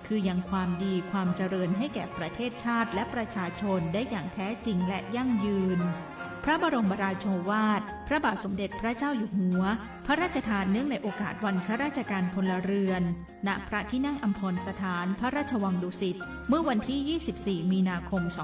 คือยังความดีความเจริญให้แก่ประเทศชาติและประชาชนได้อย่างแท้จริงและยั่งยืนพระบรมราโชวาทพระบาทสมเด็จพระเจ้าอยู่หัวพระราชทานเนื่องในโอกาสวันข้าราชการพลเรือนณพระที่นั่งอัมพรสถานพระราชวังดุสิตเมื่อวันที่ 24 มีนาคม 2561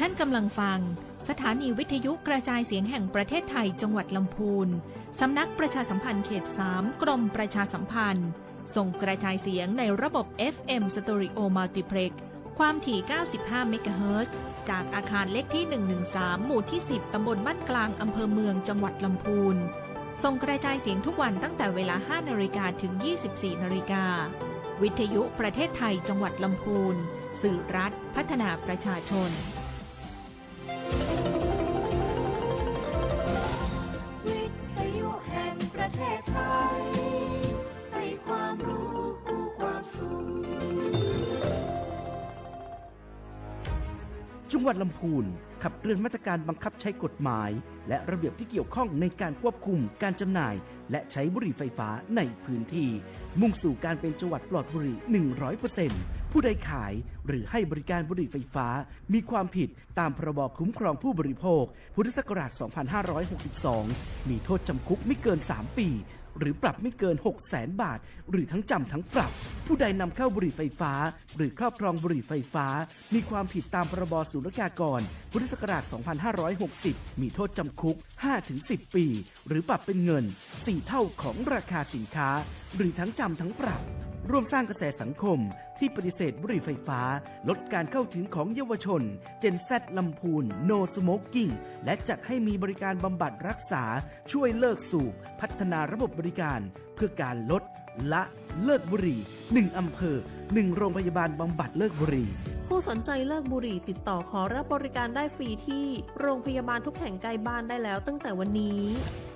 ท่านกำลังฟังสถานีวิทยุกระจายเสียงแห่งประเทศไทยจังหวัดลำพูนสำนักประชาสัมพันธ์เขต 3 กรมประชาสัมพันธ์ส่งกระจายเสียงในระบบ FM Stereo Multiplex ความถี่ 95 เมกะเฮิรตซ์จากอาคารเลขที่ 113 หมู่ที่ 10 ตำบลบ้านกลางอำเภอเมืองจังหวัดลำพูนส่งกระจายเสียงทุกวันตั้งแต่เวลา 5 นาฬิกาถึง 24 นาฬิกาวิทยุประเทศไทยจังหวัดลำพูนสื่อรัฐพัฒนาประชาชนจังหวัดลำพูนขับเคลื่อนมาตรการบังคับใช้กฎหมายและระเบียบที่เกี่ยวข้องในการควบคุมการจำหน่ายและใช้บุหรี่ไฟฟ้าในพื้นที่มุ่งสู่การเป็นจังหวัดปลอดบุหรี่ 100% ผู้ใดขายหรือให้บริการบุหรี่ไฟฟ้ามีความผิดตามพรบคุ้มครองผู้บริโภคพุทธศักราช 2562 มีโทษจำคุกไม่เกิน 3 ปีหรือปรับไม่เกิน 600,000 บาทหรือทั้งจำทั้งปรับผู้ใดนำเข้าบุหรี่ไฟฟ้าหรือครอบครองบุหรี่ไฟฟ้ามีความผิดตามพรบศุลกากรพุทธศักราช 2560 มีโทษจำคุก 5-10 ปีหรือปรับเป็นเงิน 4 เท่าของราคาสินค้าหรือทั้งจำทั้งปรับร่วมสร้างกระแสสังคมที่ปฏิเสธบุหรี่ไฟฟ้าลดการเข้าถึงของเยาวชน Gen Z ลำพูน No Smoking และจัดให้มีบริการบำบัดรักษาช่วยเลิกสูบพัฒนาระบบบริการเพื่อการลดละเลิกบุหรี่1อำเภอ1โรงพยาบาลบำบัดเลิกบุหรี่ผู้สนใจเลิกบุหรี่ติดต่อขอรับบริการได้ฟรีที่โรงพยาบาลทุกแห่งใกล้บ้านได้แล้วตั้งแต่วันนี้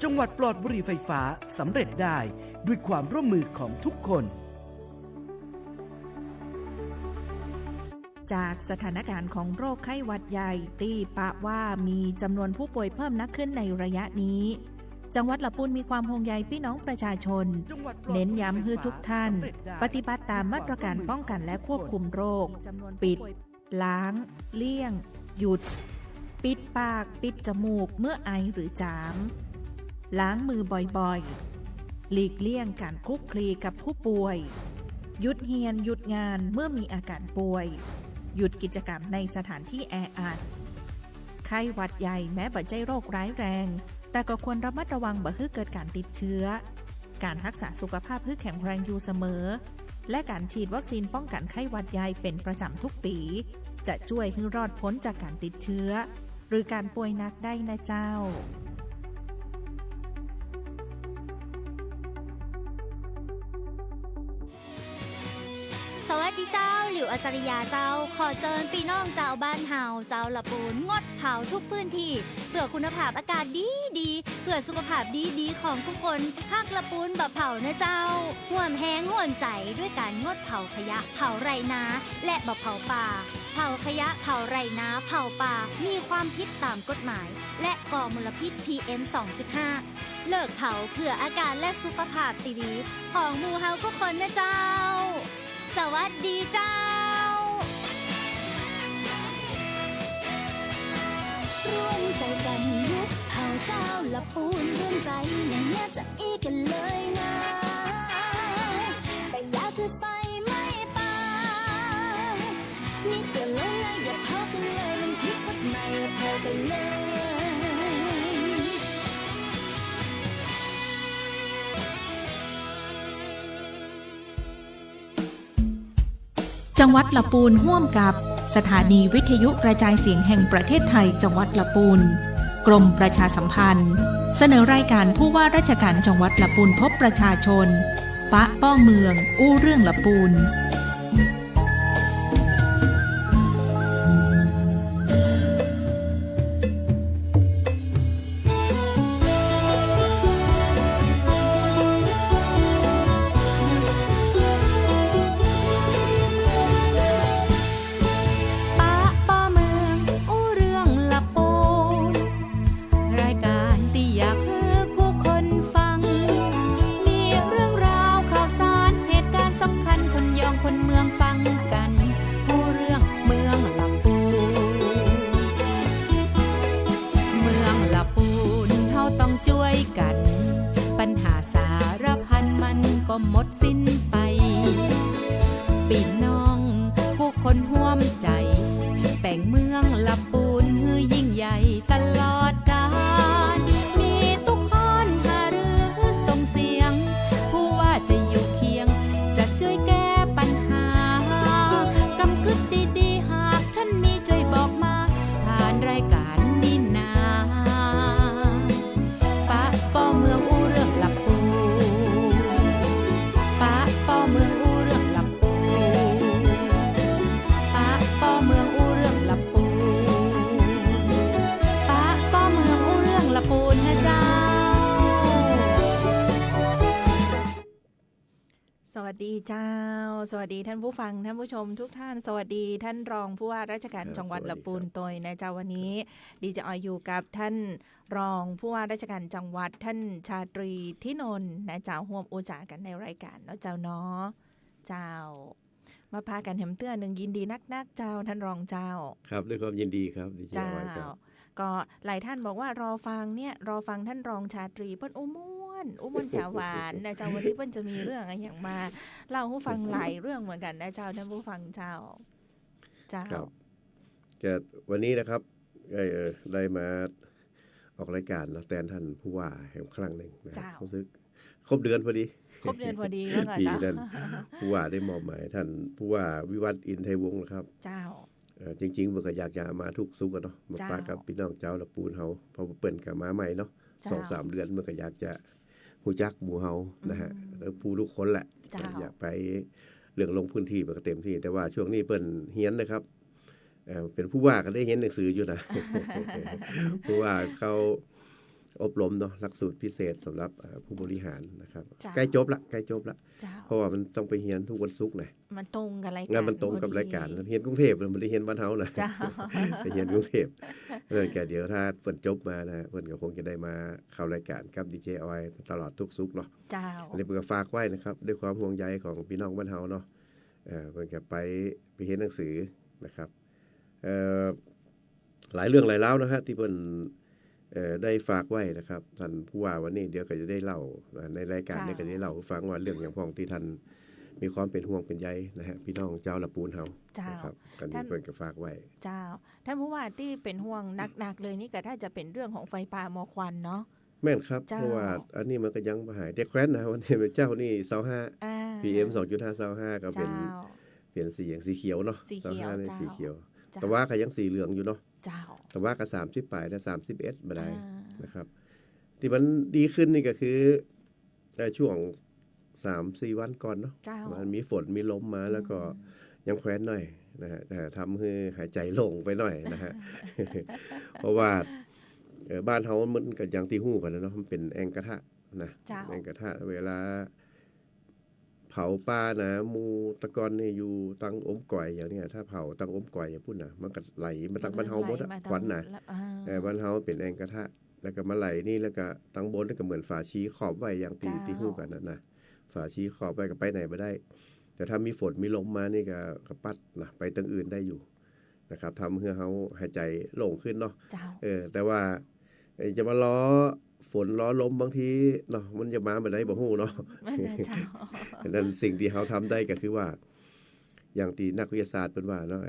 จังหวัดปลอดบุหรี่ไฟฟ้าสำเร็จได้ด้วยความร่วมมือของทุกคนจากสถานการณ์ของโรคไข้หวัดใหญ่ตีปะว่ามีจำนวนผู้ป่วยเพิ่มนักขึ้นในระยะนี้จังหวัดลำพูนมีความห่วงใยพี่น้องประชาชนเน้นย้ำให้ทุกท่านปฏิบัติตามมาตรการป้องกันและควบคุมโรคปิดล้างเลี่ยงหยุดปิดปากปิดจมูกเมื่อไอหรือจามล้างมือบ่อยๆหลีกเลี่ยงการคลุกคลีกับผู้ป่วยหยุดเรียนหยุดงานเมื่อมีอาการป่วยหยุดกิจกรรมในสถานที่แออัดไข้หวัดใหญ่แม้บ่ใช่โรคร้ายแรงแต่ก็ควรระมัดระวังบ่ให้เกิดการติดเชื้อการรักษาสุขภาพให้แข็งแรงอยู่เสมอและการฉีดวัคซีนป้องกันไข้หวัดใหญ่เป็นประจำทุกปีจะช่วยให้รอดพ้นจากการติดเชื้อหรือการป่วยหนักได้นะเจ้าสวัสดีเจ้าหลิวอาจารยาเจ้าขอเชิญพี่น้องเจ้าบ้านเฮาเจ้าละปูนงดเผาทุกพื้นที่เพื่อคุณภาพอากาศดีเพื่อสุขภาพดีของทุกคนภาคละปูนบ่เผานะเจ้าห่วมแห้งห่วนใจด้วยการงดเผาขยะเผาไรนาและบ่เผาป่าเผาขยะเผาไรนาเผาป่ามีความผิดตามกฎหมายและก่อมลพิษ PM 2.5 เลิกเผาเพื่ออากาศและสุขภาพดีๆของหมู่เฮาทุกคนนะเจ้าสวัสดีเจ้าร่วมใจกันยุบเผาเจ้าละปูนร่วมใจอย่างเนี้ยจะอีกันเลยนะแต่อย่าจุดไฟไม่ป่านี่เตือนแล้วนะอย่าเผากันเลยมันผิดกฎหมายอย่าเผากันเลยจังหวัดลำพูนร่วมกับสถานีวิทยุกระจายเสียงแห่งประเทศไทยจังหวัดลำพูนกรมประชาสัมพันธ์เสนอรายการผู้ว่าราชการจังหวัดลำพูนพบประชาชนปะป้อเมืองอู้เรื่องลำพูน ารพันมันก็หมดสิ้นไปพี่น้องผู้คนห่วมใจแป่งเมืองลำปูนฮือยิ่งใหญ่ตลอดกาลมีทุกฮอนหารือส่งเสียงผู้ว่าจะอยู่เคียงจะช่วยแก้ปัญหากำกึดดีๆหากท่านมีช่วยบอกมาผ่านรายการนี้นาปะป้อเมืองอู้เรื่องลำปูปะป้อเมืองอู้เรื่องลำปูปะป้อเมืองอู้เรื่องลำปูปะป้อเมืองอู้เรื่องลำปูนะเจ้า สวัสดีเจ้า สวัสดีท่านผู้ฟังท่านผู้ชมทุกท่านสวัสดีท่านรองผู้ว่าราชการจังหวัดลำพูนตัวนะเจ้าวันนี้ดีจะอยู่กับท่านรองผู้ว่าราชการจังหวัดท่านชาตรีทินนท์นะเจ้าร่วมอุจากันในรายการเนาะเจ้าเนาะเจ้ามาพากันแหมเตื้อหนึ่งยินดีนักเจ้าท่านรองเจ้า ครับด้วยความยินดีครับดีใจ เจ้า ไว้ครับ ก็หลายท่านบอกว่ารอฟังท่านรองชาตรีเปิ้นอุ้มม่วนจ่าหวานนะเจ้าวันนี้เปิ้นจะมีเรื่องอะไรอย่างมาเล่าให้ฟังหลายเรื่องเหมือนกันนะเจ้าท่านผู้ฟังเจ้า ครับจะวันนี้นะครับได้มาออกรายการนะแทนท่านผู้ว่าแห่งครั้งหนึ่งนะรู้สึกครบเดือนพอดี ครบเดือนพอดีแล้วก็ ปี เจ้า นั้นผู้ว่าได้มอบหมายท่านผู้ว่าวิวัฒน์อินไทยวงศ์นะครับ เจ้า จริงๆเมื่อก็อยากจะมาทุกสุกกันเนาะมา เจ้า ปากับพี่น้องเจ้าละปูนเฮาพอเปิ่นกับมาใหม่เนาะ เจ้า 2-3 เดือนเมื่อก็อยากจะฮู้จักหมู่เฮานะฮะแล้วผู้ทุกคนแหละ เจ้า อยากไปเรื่องลงพื้นที่มันก็เต็มที่ แต่ว่าช่วงนี้เปิ้นเฮียนนะครับเป็นผู้ว่าก็ได้เห็นหนังสืออยู่นะ ผู้ว่าเขาอบรมเนาะหลักสูตรพิเศษสำหรับผู้บริหารนะครับ เจ้า ใกล้จบละ เจ้า เพราะว่ามันต้องไปเฮียนทุกวันศุกร์นะ มันตรงกับรายการ งานมันตรงกับรายการเฮียนกรุงเทพมันไม่ได้เฮียนบ้านเฮานะ เจ้า ไปเฮียนกรุงเทพแกเดี๋ยวถ้าเปิ้นจบมานะเปิ้นก็คงจะได้มาเข้ารายการกับดีเจออยตลอดทุกศุกร์เนาะ เจ้า อันนี้เพิ่นก็ฝากไว้นะครับด้วยความห่วงใยของพี่น้องบ้านเฮาเนาะเพิ่นก็ไปเห็นหนังสือนะครับหลายเรื่องหลายราวนะฮะที่เพิ่นได้ฝากไว้นะครับท่านผู้ว่าวันนี้เดี๋ยวก็จะได้เล่าในรายการนี้ก็จะได้เล่าให้ฟังว่าเรื่องอย่างพ้องที่ท่านมีความเป็นห่วงเป็นใยนะฮะพี่น้องเจ้าละปูนเฮา เจ้า นะครับกันนี้เพิ่นก็ฝากไว้ เจ้าท่านผู้ว่าที่เป็นห่วงหนักๆเลยนี่ก็ถ้าจะเป็นเรื่องของไฟป่าหมอกควันเนาะ แม่นครับ เจ้า เพราะว่าอันนี้มันก็ยังบ่หายแต่แคว้นนะวันนี้เป็นเจ้านี่25 PM 2.5 25ก็เป็น เจ้า เปลี่ยนสีอย่างสีเขียวเนาะ สีเขียว 25ใน เจ้า สีเขียว เจ้า แต่ว่าก็ยังสีเหลืองอยู่เนาะ เจ้า แต่ว่าก็30ปลายแต่31บ่ได้ อ่า นะครับ ที่มันดีขึ้นนี่ก็คือช่วง 3-4 วันก่อนเนาะ เจ้า มันมีฝนมีลมมาแล้วก็ยังแคว้นหน่อยนะฮะแต่ทำให้หายใจโล่งไปหน่อยนะฮะ เพราะว่าบ้านเฮามันก็อย่างที่ฮู้กันนะเนาะมันเป็นแอ่งกระทะนะ เจ้า แอ่งกระทะเวลาเผาป่านะหมู่ตะกอนนี่อยู่ตังอมก่อยอย่างเนี้ยถ้าเผาตังอมก่อยอย่างพุ่นน่ะมันก็ไหลมาตังบ้านเฮาหมดอะ ไหลมา ควันน่ะ อ่า บ้านเฮาเป็นแอ่งกระทะแล้วก็มาไหลนี่แล้วก็ตังบนนี่ก็เหมือนฝาชีขอบไว้อย่างที่ เจ้า ที่ฮู้กันนะฝาชีขอบไว้ก็ไปไหนบ่ได้ แต่ถ้ามีฝนมีลมมานี่ก็ปัดนะไปทางอื่นได้อยู่นะครับทำให้เฮาหายใจโล่งขึ้นเนาะ เจ้า แต่ว่าจะมาล้อฝนล้อลมบางทีเนาะมันจะมาแบบไหนบ่ฮู้เนาะ นั่นแหละเจ้า ฉะนั้นสิ่งที่เขาทำได้ก็คือว่า อย่างที่นักวิทยาศาสตร์เป็นว่าเนาะ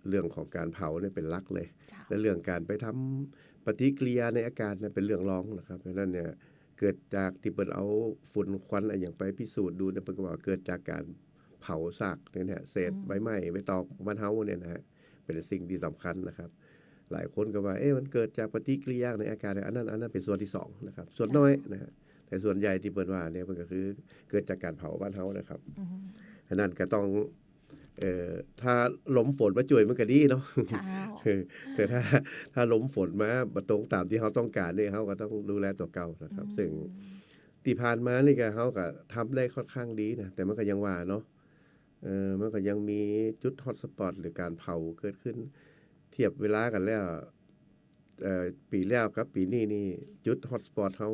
เรื่องของการเผาเนี่ยเป็นหลักเลย เจ้า และเรื่องการไปทำปฏิกิริยาในอากาศเนี่ยเป็นเรื่องรองนะครับเพราะฉะนั้นเนี่ยเกิดจากที่เปิ้นเอาฝุ่นควันอะไรอย่างไปพิสูจน์ดูเนี่ยเปิ้นก็ว่าเกิดจากการเผาซากเนี่ยเศษใบไม้ใบตอกบ้านเฮาเนี่ยนะฮะเป็นสิ่งที่สำคัญนะครับ หลายคนก็ว่ามันเกิดจากปฏิกิริยาในอากาศอันนั้นเป็นส่วนที่2นะครับส่วนน้อยนะฮะแต่ส่วนใหญ่ที่เปิ้นว่าเนี่ยมันก็คือเกิดจากการเผาบ้านเฮานะครับ อืม ฉะนั้นก็ต้องถ้าลมฝนมาจ่วยมันก็ดีเนาะ เจ้า แต่ถ้าลมฝนมาบ่ตรงตามที่เขาต้องการนี่เขาก็ต้องดูแลตัวเก่านะครับ ซึ่งที่ผ่านมานี่ก็เขาก็ทำได้ค่อนข้างดีนะแต่มันก็ยังว่าเนาะมันก็ยังมีจุดฮอตสปอตหรือการเผาเกิดขึ้น เทียบเวลากันแล้วปีแล้วกับปีนี้นี่จุดฮอตสปอตเขา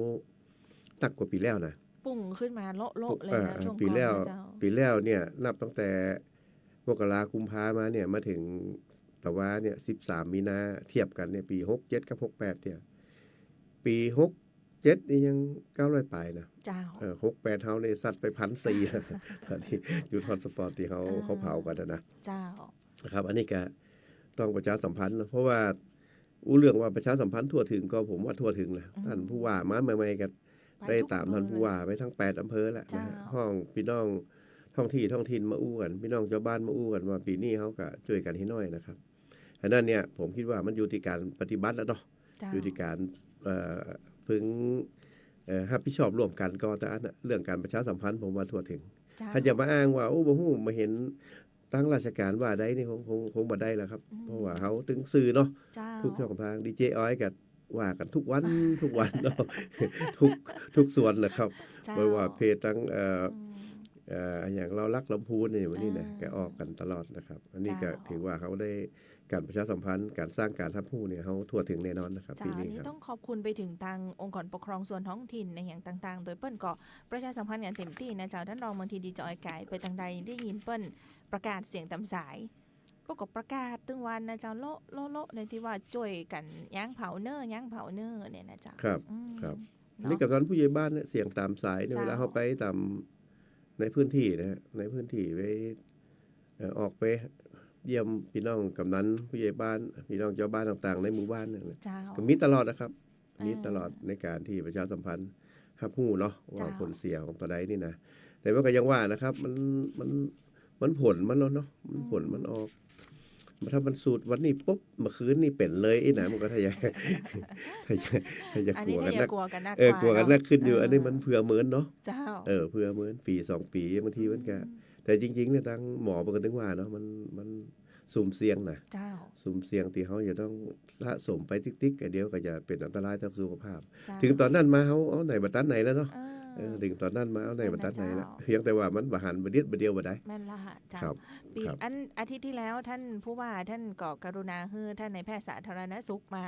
ตักกว่าปีแล้วนะ ปุ่งขึ้นมาโละๆเลยนะช่วง ปีแล้ว ก่อนนะเจ้า ปีแล้วเนี่ยนับตั้งแต่มกราคมพามาเนี่ยมาถึงตะวันเนี่ย13มีนาเทียบกันเนี่ยปี67กับ68เนี่ยปี 67นี่ยัง900ปลายนะ เจ้า 68เฮานี่สัตว์ไป 1,400 อันนี้จุดฮอตสปอตที่เขาเผากันนะ เจ้า นะครับอันนี้ก็ต้องประชาสัมพันธ์นะเพราะว่าเรื่องว่าประชาสัมพันธ์ทั่วถึงก็ผมว่าทั่วถึงนะท่านผู้ว่ามาใหม่ๆก็ได้ตามท่านผู้ว่าไปทั้ง8อำเภอแล้วนะห้องพี่น้องท้องถิ่นมาอู้กันพี่น้องชาวบ้านมาอู้กันว่าปีนี้เขาก็ช่วยกันให้น้อยนะครับอันนั้นเนี่ยผมคิดว่ามันอยู่ที่การปฏิบัติแล้วเนาะอยู่ที่การพึงรับผิดชอบร่วมกันก็แต่อันเรื่องการประชาสัมพันธ์ผมว่าทั่วถึงถ้าจะมาอ้างว่าโอ้บ่ฮู้มาเห็นตั้งราชการว่าได้นี่คงบ่ได้แล้วครับเพราะว่าเขาถึงสื่อเนาะทุกช่องทางดีเจอ้อยกับว่ากันทุกวันเนาะทุกส่วนนะครับไม่ว่าเพจทั้งอย่างเรารักลำพูนนี่วันนี้นะแกออกกันตลอดนะครับอันนี้ก็ถือว่าเขาได้การประชาสัมพันธ์การสร้างการทับผู้เนี่ยเขาทั่วถึงแน่นอนนะครับปีนี้ครับต้องขอบคุณไปถึงทางองค์กรปกครองส่วนท้องถิ่นในอย่างต่างๆโดยเปิ้ลก็ประชาสัมพันธ์อย่างเต็มที่นะเจ้าท่านรองบางทีดีจอยไก่ไปทางใดได้ยินเปิ้ลประกาศเสียงตามสายประกอบประกาศตึงวันนะเจ้าโลในที่ว่าช่วยกันย่างเผาเนื้อเนี่ยนะเจ้าครับนี่กับตอนผู้ใหญ่บ้านเนี่ยเสียงตามสายเวลาเขาไปตามในพื้นที่นะฮะในพื้นที่ไปออกไปเยี่ยมพี่น้องกำนันผู้ใหญ่บ้านพี่น้องชาวบ้านต่างๆในหมู่บ้านเนี่ยก็มีตลอดนะครับมีตลอดในการที่ประชาสัมพันธ์รับรู้เนาะว่าผลเสียของตัวใดนี่นะแต่ว่าก็ยังว่านะครับมันผลมันเนาะมันผลมันออกถ้ามันสูตรวันนี้ปุ๊บเมื่อคืนนี่เป็นเลยไอ้หนามันก็ถ้าอย่ากลัวกันนักกลัวกันนักขึ้นอยู่อันนี้มันเผื่อเหมือนเนาะเผื่อเหมือนปี2ปีบางทีมันก็แต่จริงๆเนี่ยทางหมอบอกกันถึงว่าเนาะมันสุ่มเสี่ยงนะสุ่มเสี่ยงที่เขาจะต้องสะสมไปติ๊กๆเดี๋ยวก็จะเป็นอันตรายต่อสุขภาพถึงตอนนั้นมาเขาเอาไหนบัดตันไหนแล้วเนาะถึงตอนนั้นมาเอาไหนบัดตันไหนแล้วเพียงแต่ว่ามันบ่หันบ่เดียวบ่ได้แม่นละจ้าปีอาทิตย์ที่แล้วท่านผู้ว่าท่านก็กรุณาให้ท่านในแพทย์สาธารณสุขมา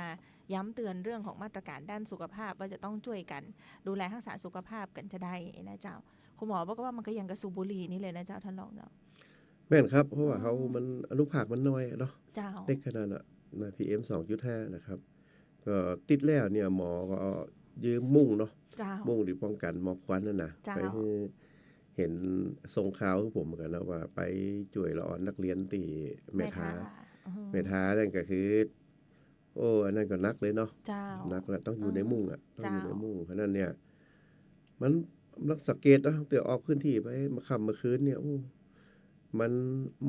ย้ำเตือนเรื่องของมาตรการด้านสุขภาพว่าจะต้องช่วยกันดูแลรักษาสุขภาพกันจะได้นะเจ้าคุณหมอบอกว่ามันก็ยังกระสูบบุหรี่นี่เลยนะเจ้าท่านรองเนาะแม่นครับเพราะว่าเขามันอนุภาคมันน้อยเนาะเล็กขนาดน่ะPM 2.5 นะครับก็ติดแล้วเนี่ยหมอก็ยืมมุ่งเนาะมุ่งที่ป้องกันหมอกควันนั่นน่ะไปเห็นส่งข่าวของผมเหมือนกันนะว่าไปช่วยละอ่อนนักเรียนที่เมทานั่นก็คือโอ้อันนั้นก็นักเลยเนาะนักแล้วต้องอยู่ในมุ่งอ่ะต้องอยู่ในมุ่งเพราะนั้นเนี่ยมันรักสังเกตนะตั้งแต่ออกพื้นที่ไปมาค่ำเมื่อคืนเนี่ยโอ้มัน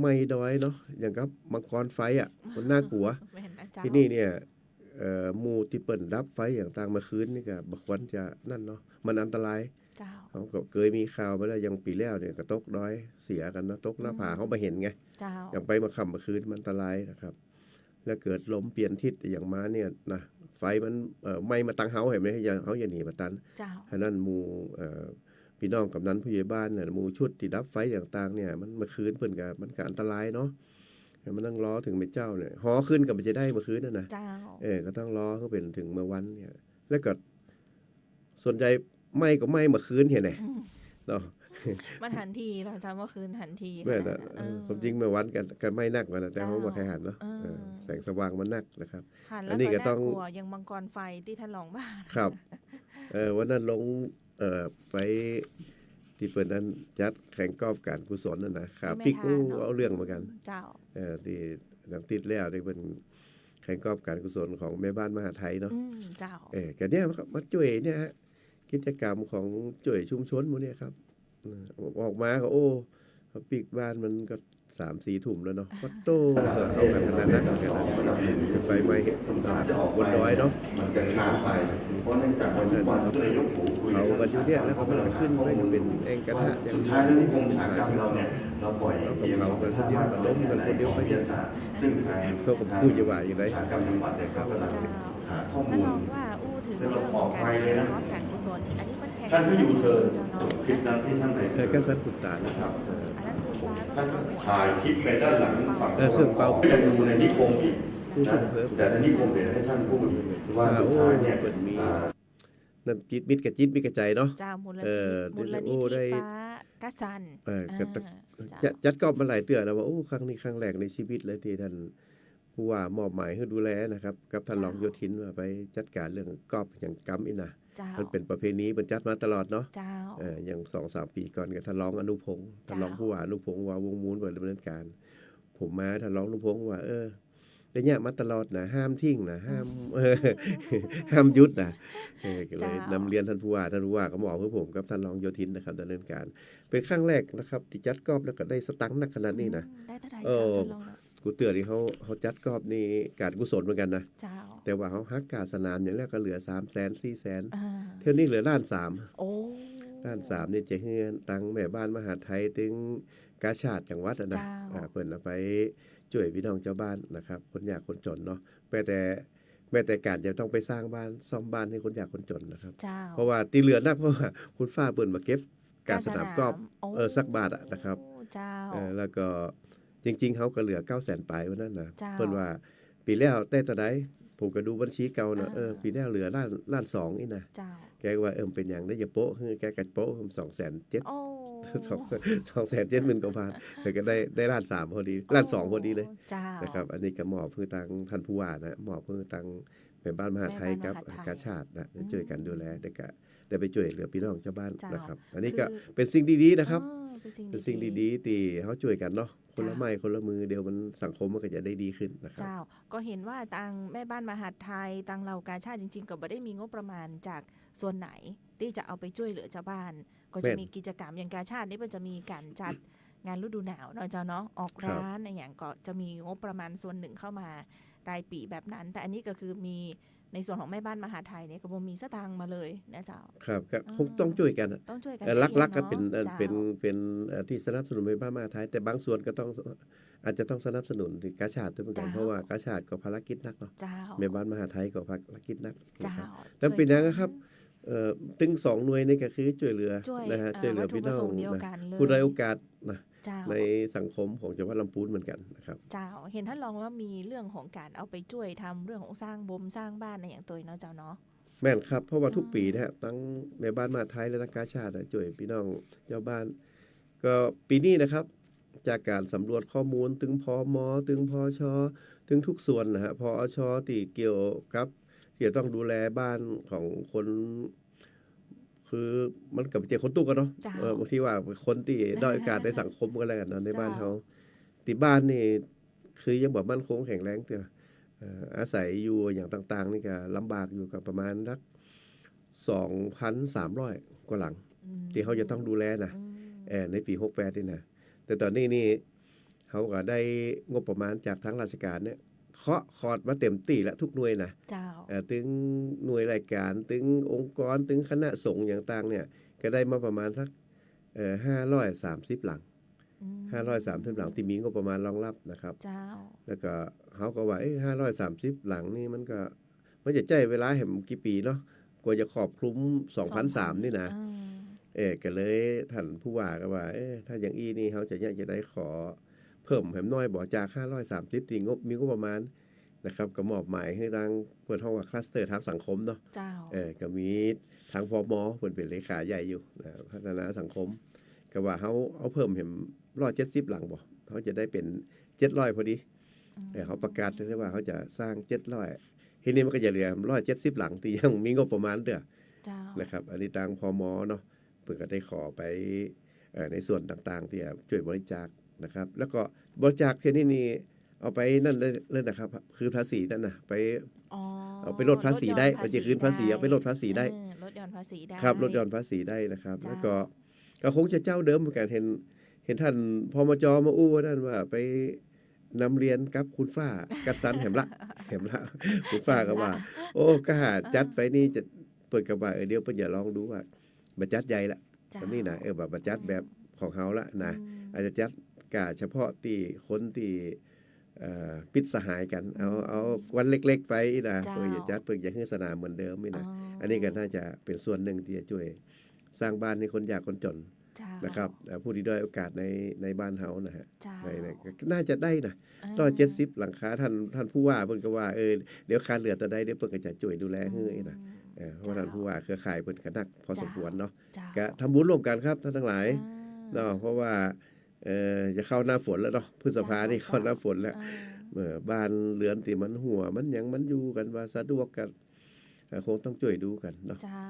ไม่ด้อยเนาะอย่างกับมังกรไฟอ่ะมันน่ากลัวที่นี่เนี่ยหมู่ที่เปิ่นรับไฟอย่างต่างเมื่อคืนนี่ก็บักวันจะนั่นเนาะมันอันตรายเขาก็เคยมีข่าวมาแล้วยังปีแล้วเนี่ยก็ตกด้อยเสียกันนะตกหน้าผาเขาไปเห็นไงอย่างไปมาค่ำเมื่อคืนมันอันตรายนะครับแล้วเกิดลมเปลี่ยนทิศอย่างมาเนี่ยนะไฟมันไม่มาตั้งเฮาเห็นไหมเขาอย่าหนีมาตันฉะนั้นหมู่พี่น้องกำนันผู้ใหญ่บ้านเนี่ยหมู่ชุดที่ดับไฟต่างๆเนี่ยมันเมื่อคืนเพิ่นก็มันก็อันตรายเนาะมันต้องรอถึงเมื่อเจ้าเนี่ยหอขึ้นก็จะได้เมื่อคืนนั่นนะก็ต้องรอเขาเป็นถึงเมื่อวันเนี่ยแล้วก็ส่วนใหญ่ไม่ก็ไม่เมื่อคืนเห็นไหมเนาะมันหันทีเราจำว่าคืนหันทีแม่นะความจริงเมื่อวันกันไม่นักมาแต่เขามาใครหันเนาะแสงสว่างมันนักนะครับอันนี้ก็ต้องยังมังกรไฟที่ท่านรองบ้านครับวันนั้นลงไปที่เปิดนั้นจัดแข่งกอล์ฟการกุศลนั่นนะขาปิกเอาเรื่องเหมือนกันที่ดังติดแล้วที่เป็นแข่งกอล์ฟการกุศลของแม่บ้านมหาไทยเนาะกันเนี่ยมาช่วยเนี่ยกิจกรรมของช่วยชุมชนพวกนี้ครับออกมาก็โอ้ปิกบ้านมันก็ 3-4 ทุ่มแล้วเนาะก็โตเอากันขนาดนั้นไฟไหม้บนดอยเนาะมันจะลามไปเพราะเนื่องจากวันนั้นเรากันอยู่เนี่ยแล้วมันขึ้นไปเป็นแองกระทะอย่างท้ายแล้วนิคมอุตสาหกรรมเราเนี่ยเราปล่อยเรากันคนเดียวมันล้มกันคนเดียวไปเนี่ยซึ่งทางเขาก็พูดอยู่ว่าอย่างไรอุตสาหกรรมจังหวัดเนี่ยครับกำลังหาข้อมูลว่าถึงเรื่องของการกุศลอันนี้มันแข่งท่านก็อยู่เธอคลิปนั้นที่ท่านไหนก็สันกุตานะครับท่านถ่ายคลิปไปด้านหลังฝั่งเครื่องเป่าก็ยังดูในนิคมอีกนะแต่ในนิคมเดี๋ยวให้ท่านพูดว่าสุดท้ายเนี่ยมีนั่นจิตมิตรกับจิตมิตรกับใจเนาะมูลนิธิฟ้ากสันจัดกอบมาหลายเตือนแล้วว่าโอ้ครั้งนี้ครั้งแรกในชีวิตเลยที่ท่านผู้ว่ามอบหมายให้ดูแลนะครับกับท่านรองโยธินว่าไปจัดการเรื่องกอบอย่างกรรมอีกนะ เจ้า มันเป็นประเพณีเป็นจัดมาตลอดเนาะ เจ้า อย่าง2-3 ปีก่อนก็ท่านร้องอนุพงศ์ท่านร้องผู้ว่าอนุพงศ์ว่าวงมูลเปิดดำเนินการ ผมมาท่านร้องอนุพงศ์ว่าได้เนี่ยมาตลอดนะห้ามทิ้งนะห้าม ห้ามยุดนะก็เลยนำเรียนท่านผู้ว่าก็บอกเพื่อผมกับท่านรองโยธินนะครับดำเนินการ เป็นครั้งแรกนะครับที่จัดกอบแล้วก็ได้สตังค์นักขนาดนี้นะ ได้เท่าไหร่เจ้าลองนะ กูเตือนที่เขาจัดกอบนี่การกุศลเหมือนกันนะ เจ้า แต่ว่าเขาฮักกาสนามอย่างแรกก็เหลือ300,000-400,000 อ่า เท่านี้เหลือ1,300,000 โอ้ 1,300,000นี่จะเฮือนตังแม่บ้านมหาไทยถึงกาชาดจังหวัดนะเพิ่นเอาไปช่วยพี่น้องเจ้าบ้านนะครับคนยากคนจนเนาะแม้แต่การจะต้องไปสร้างบ้านซ่อมบ้านให้คนยากคนจนนะครับ เจ้า เพราะว่าตีเหลือนักเพราะว่าคุณฟ้าเปิ้นมาเก็บการสนามกอล์ฟสักบาทนะครับ เจ้า แล้วก็จริงๆเขาก็เหลือ 900,000 ปลายวันนั้นนะ เจ้า เพิ่นว่าปีแล้วแต่ตะไดผมก็ดูบัญชีเก่านะปีแล้วเหลือล้าน2นี่นะ เจ้า แกก็ว่าเป็นอย่างได้อย่าโป๊ะคือแกก็โป๊ะ270,000 โอ้ 270,000 กว่าบาทแต่ก็ได้ล้าน3พอดีล้าน2พอดีเลย เจ้า นะครับอันนี้ก็มอบเพื่อทางท่านผู้ว่านะมอบเพื่อทางแม่บ้านมหาไทยกับกาชาดนะได้ช่วยกันดูแลได้ไปช่วยเหลือพี่น้องชาวบ้านนะครับอันนี้ก็เป็นสิ่งดีๆนะครับเป็นสิ่งดีๆที่เขาช่วยกันเนาะคนละไม้คนละมือเดียวมันสังคมมันก็จะได้ดีขึ้นนะครับ เจ้าก็เห็นว่าทางแม่บ้านมหาดไทยทางเหล่ากาชาดจริงๆก็บ่ได้มีงบประมาณจากส่วนไหนที่จะเอาไปช่วยเหลือชาวบ้าน ก็จะมีกิจกรรมอย่างกาชาดนี่มันจะมีการจัดงานฤดูหนาวเนาะเจ้าเนาะออกร้านอะไรอย่างก็จะมีงบประมาณส่วนหนึ่งเข้ามารายปีแบบนั้น แต่อันนี้ก็คือมีในส่วนของแม่บ้านมหาไทยเนี่ยก็บ่มีสตางค์มาเลยนะเจ้า ครับก็คงต้องช่วยกัน ต้องช่วยกัน ลักๆก็เป็น จ้า เป็นที่สนับสนุนแม่บ้านมหาไทยแต่บางส่วนก็ต้องอาจจะต้องสนับสนุนที่กาชาดด้วยเหมือนกันเพราะว่ากาชาดก็ภารกิจหนักเนาะ เจ้า แม่บ้านมหาไทยก็ภารกิจหนัก เจ้า แต่เป็นอย่างนะครับตึง2หน่วยนี่ก็คือช่วยเหลือ ช่วย นะฮะช่วยเหลือพี่น้อง วัตถุประสงค์เดียวกันเลย ผู้ด้อยโอกาสนะ เจ้า ในสังคมของจังหวัดลำพูนเหมือนกันนะครับ เจ้าเห็นท่านรองว่ามีเรื่องของการเอาไปช่วยทำเรื่องของสร้างบ่มสร้างบ้านในอย่างตัวเนาะเจ้าเนาะ แม่นครับเพราะว่าทุกปีนะฮะทั้งแม่บ้านมหาไทยและทั้งกาชาดช่วยพี่น้องเจ้าบ้าน ก็ปีนี้นะครับ จากการสำรวจข้อมูลถึงพมถึงพชถึงทุกส่วนนะฮะพอชที่เกี่ยวกับที่จะต้องดูแลบ้านของคน คือมันกับเจอคนตู้กันเนาะบางทีว่าคนที่ด้อยโอกาสในสังคมก็แล้วกันเนาะในบ้านเขาที่บ้านนี่คือยังแบบมั่นคงแข็งแรงเถอะอาศัยอยู่อย่างต่างๆนี่ก็ลำบากอยู่กับประมาณสัก 2,300 กว่าหลังที่เขาจะต้องดูแลนะในปี68นี่นะแต่ตอนนี้นี่เขาก็ได้งบประมาณจากทางราชการเนี่ยเคาะคอร์ดมาเต็มที่แล้วทุกหน่วยนะถึงหน่วยรายการถึงองค์กรถึงคณะสงฆ์อย่างต่างเนี่ยก็ได้มาประมาณสัก530 หลัง530 หลังที่มีงบประมาณรองรับนะครับแล้วก็เขาก็ว่า530 หลังนี่มันจะใช้เวลาแห่มกี่ปีเนาะกว่าจะครอบคลุม 2,300 นี่นะก็เลยท่านผู้ว่าก็ว่าถ้าอย่างอีนี่เขาจะอยากจะได้ขอเพิ่มแหมน้อยบ่จาก530ที่มีงบประมาณนะครับก็มอบหมายให้ทางเปิดห้องว่าคลัสเตอร์ทางสังคมเนาะก็มีทางพมเพิ่นเป็นเลขาใหญ่อยู่พัฒนาสังคมก็ว่าเขาเอาเพิ่มแหม170 หลังบ่เขาจะได้เป็น700พอดีเขาประกาศเลยว่าเขาจะสร้าง700ทีนี้มันก็จะเหลือ170 หลังที่ยังมีงบประมาณเด้อนะครับอันนี้ทางพมเนาะเพิ่นก็ได้ขอไปในส่วนต่างๆที่ช่วยบริจาคนะครับแล้วก็บริจาคเที่ยวนี้เอาไปนั่นเลยนะครับคือภาษีนั่นนะไปเอาไปลดภาษีได้มันจะคืนภาษีเอาไปลดภาษีได้ลดหย่อนภาษีได้ครับลดหย่อนภาษีได้นะครับแล้วก็คงจะเจ้าเดิมเหมือนกันเห็นท่านพมจมาอู้ว่านั่นว่าไปนำเรียนกับคุณฟ้ากัดสันแหมละคุณฟ้าก็ว่าโอ้ก็หาจัดไปนี่จะเปิดกับว่าเดี๋ยวเพิ่นอย่าลองดูว่าบัดจัดใหญ่ละอันนี้นะแบบบัดจัดแบบของเฮาละนะอาจจะจัดกะเฉพาะที่คนที่ปิดสหายกันเอาวันเล็กๆไปนะเพื่อจะจัดเพื่อจะให้สนามเหมือนเดิมนี่นะอันนี้ก็น่าจะเป็นส่วนหนึ่งที่จะช่วยสร้างบ้านให้คนยากคนจนนะครับผู้ที่ด้อยโอกาสในบ้านเฮานะฮะน่าจะได้นะ170 หลังคาท่านผู้ว่าเพิ่นก็ว่าเดี๋ยวคาเหลือแต่ใดเดี๋ยวเพิ่นก็จะช่วยดูแลให้นะเพราะท่านผู้ว่าเครือข่ายเพิ่นก็นักพอสมควรเนาะก็ทำบุญร่วมกันครับท่านทั้งหลายเนาะเพราะว่าจะเข้าหน้าฝนแล้วเนาะพฤษภานี่เข้าหน้าฝนแล้วบ้านเรือนที่มันหัวมันหยังมันอยู่กันว่าสะดวกกัน คงต้องช่วยดูกันเนาะ เจ้า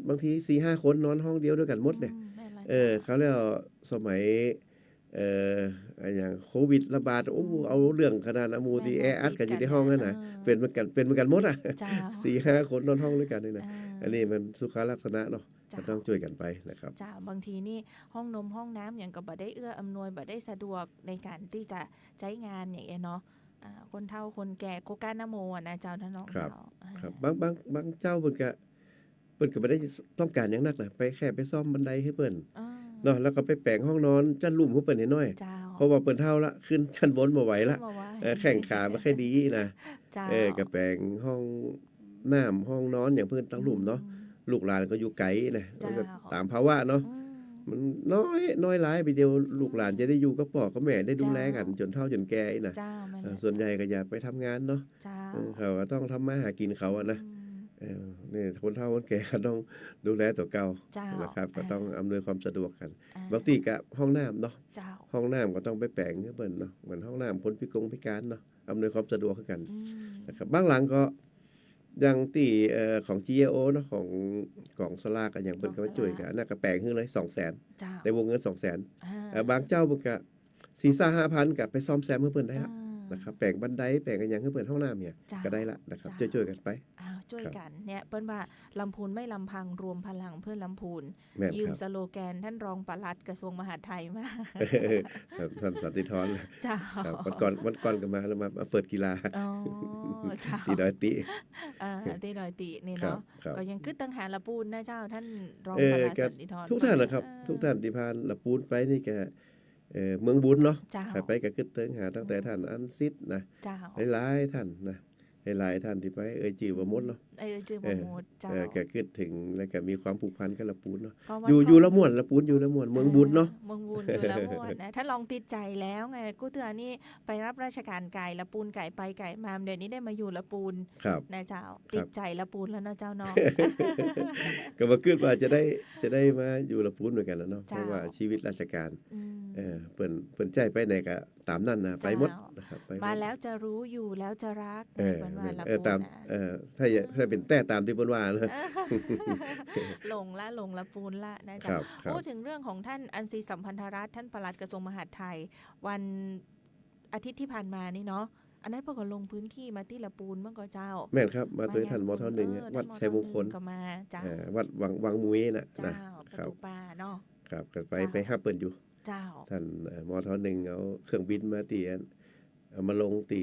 บางที 4-5 คนนอนห้องเดียวด้วยกันหมดเนี่ย แม่นละ เขาเรียกว่าสมัยอย่างโควิดระบาดเอาเรื่องขนาดหมู่ที่แออัดกันอยู่ในห้องนั่นน่ะเป็นเหมือนกันหมดอ่ะ เจ้า 4-5 คนนอนห้องด้วยกันนี่นะอันนี้มันสุขลักษณะเนาะก็ต้องช่วยกันไปนะครับ เจ้าบางทีนี่ห้องนมห้องน้ำอย่างก็บ่ได้เอื้ออำนวยบ่ได้สะดวกในการที่จะใช้งานอย่างเงี้ยเนาะคนเฒ่าคนแก่โกกานะโมอะนะเจ้าท่านรอง ครับ เจ้า ครับบางเจ้าเพิ่นก็บ่ได้ต้องการหยังนักน่ะไปแค่ไปซ่อมบันไดให้เพิ่น เนาะแล้วก็ไปแปลงห้องนอนจันลุ่มให้เปิ้นให้น้อย เจ้า เพราะว่าเปิ้นเฒ่าละขึ้นชั้นบนบ่ไหวละ มาไว้ แข้งขาบ่ค่อยดีนะ เจ้า ก็แปลงห้องน้ำห้องนอนอย่างเพิ่นตั้งลุ่มเนาะลูกหลานก็อยู่ไกลนะ เจ้า ก็ตามภาวะเนาะ อืม มันน้อยหลายไปเดียวลูกหลานจะได้อยู่กับพ่อกับแม่ได้ดูแลกัน เจ้า จนเฒ่าจนแก่อีนะ เจ้าแม่นละ ส่วนใหญ่ก็อยากไปทำงานเนาะ เจ้า เขาก็ต้องทำมาหากินเขาอะนะ อืม นี่คนเฒ่าคนแก่ก็ต้องดูแลตัวเก่า เจ้าน นะครับก็ต้องอำนวยความสะดวกกัน อ่ บางทีก็ห้องน้ำเนาะ เจ้า ห้องน้ำก็ต้องไปแปลงให้เบิ่นเนาะเหมือนห้องน้ำคนพิการเนาะอำนวยความสะดวกให้กัน อืม นะครับบางหลังก็อย่างที่ของ GAO เนาะของกองสลากก็อย่างเพิ่นก็มาช่วยกันอันนั้นก็แปลงให้เลย 200,000 เจ้า ในวงเงิน 200,000 อ่า บางเจ้าเพิ่นก็ 4-5,000 ก็ไปซ่อมแซมให้เพิ่นได้ละ อ่า นะครับแปลงบันไดแปลงอันหยังให้เพิ่นห้องน้ำเนี่ย เจ้า ก็ได้ละนะครับ เจ้า ช่วยๆกันไป อ้าวช่วย ครับ กันเนี่ยเปิ้นว่าลำพูนไม่ลำพังรวมพลังเพื่อลำพูน แม่น ยื ค ม รับ สโลแกนท่านรองปลัดกระทรวงมหาดไทยมา ท่านสันติธร เจ้า ครับวันก่อนก็มาแล้วมาเปิดกีฬา อ๋อเจ้า ที่ดอยติ ที่ดอยตินี่ ครับ เนาะ ครับ ก็ยังกึดตังหาละปูนนะเจ้าท่านรอง เอ ป อ ลัด ก็ สันติธร ทุกท่านนะครับ ทุกท่านที่ผ่านละปูนไปนี่แกเมืองบุญเนาะ เจ้า ไปก็คิดถึงหาตั้งแต่ท่านอันซิดนะ เจ้า หลายๆท่านนะหลายๆท่านที่ไปชื่อบ่หมดเนาะ จือบ่หมดเจ้า ก็คิดถึงแล้วก็มีความผูกพันกับละปูนเนาะ เพราะว่า อยู่ละม่วนละปูนอยู่ละม่วนเมืองบุญเนาะ เมืองบุญอยู่ละม่วนนะถ้าลองติดใจแล้วไงกูเตือนนี่ไปรับราชการไก่ละปูนไก่ไปไก่มาเดี๋ยวนี้ได้มาอยู่ละปูน ครับ นะเจ้าติดใจละปูนแล้วเนาะเจ้าเนาะ ก็บ่คิดว่าจะได้มาอยู่ละปูนเหมือนกันแล้วเนาะเพ เจ้า ราะว่าชีวิตราชการ อืม เพิ่นใจไปไหนก็ตามนั้นนะไปหมด เจ้าน นะครับไปหด มาแล้วจะรู้อยู่แล้วจะรัก เออ เหมือนว่าละ ตาม ปูนนะ ถ้าเป็นแต่ตามที่เพิ่นว่านะ หลงละปูนละนะ ค จ๊ะ รับครับ พูดถึงเรื่องของท่านอัญซีสัมพันธรัตน์ท่านปลัดกระทรวงมหาดไทย วันอาทิตย์ที่ผ่านมานี่เนาะอันนั้นพวกก็ลงพื้นที่มาที่ละปูนเมื่อก็เจ้า แม่นครับมาตัวท่านมทหนึ่ง เออ วัด ท่าน ชัยมงคล ก็มาเจ้า วัดวังมุ้ยนะ เจ้า นะ ประ ครับ ตูป่าเนาะ ครับก็ไป เจ้า ไปหาเปิ้นอยู่ เจ้า ท่านมทหนึ่งเอาเครื่องบินมาตีเอามาลงตี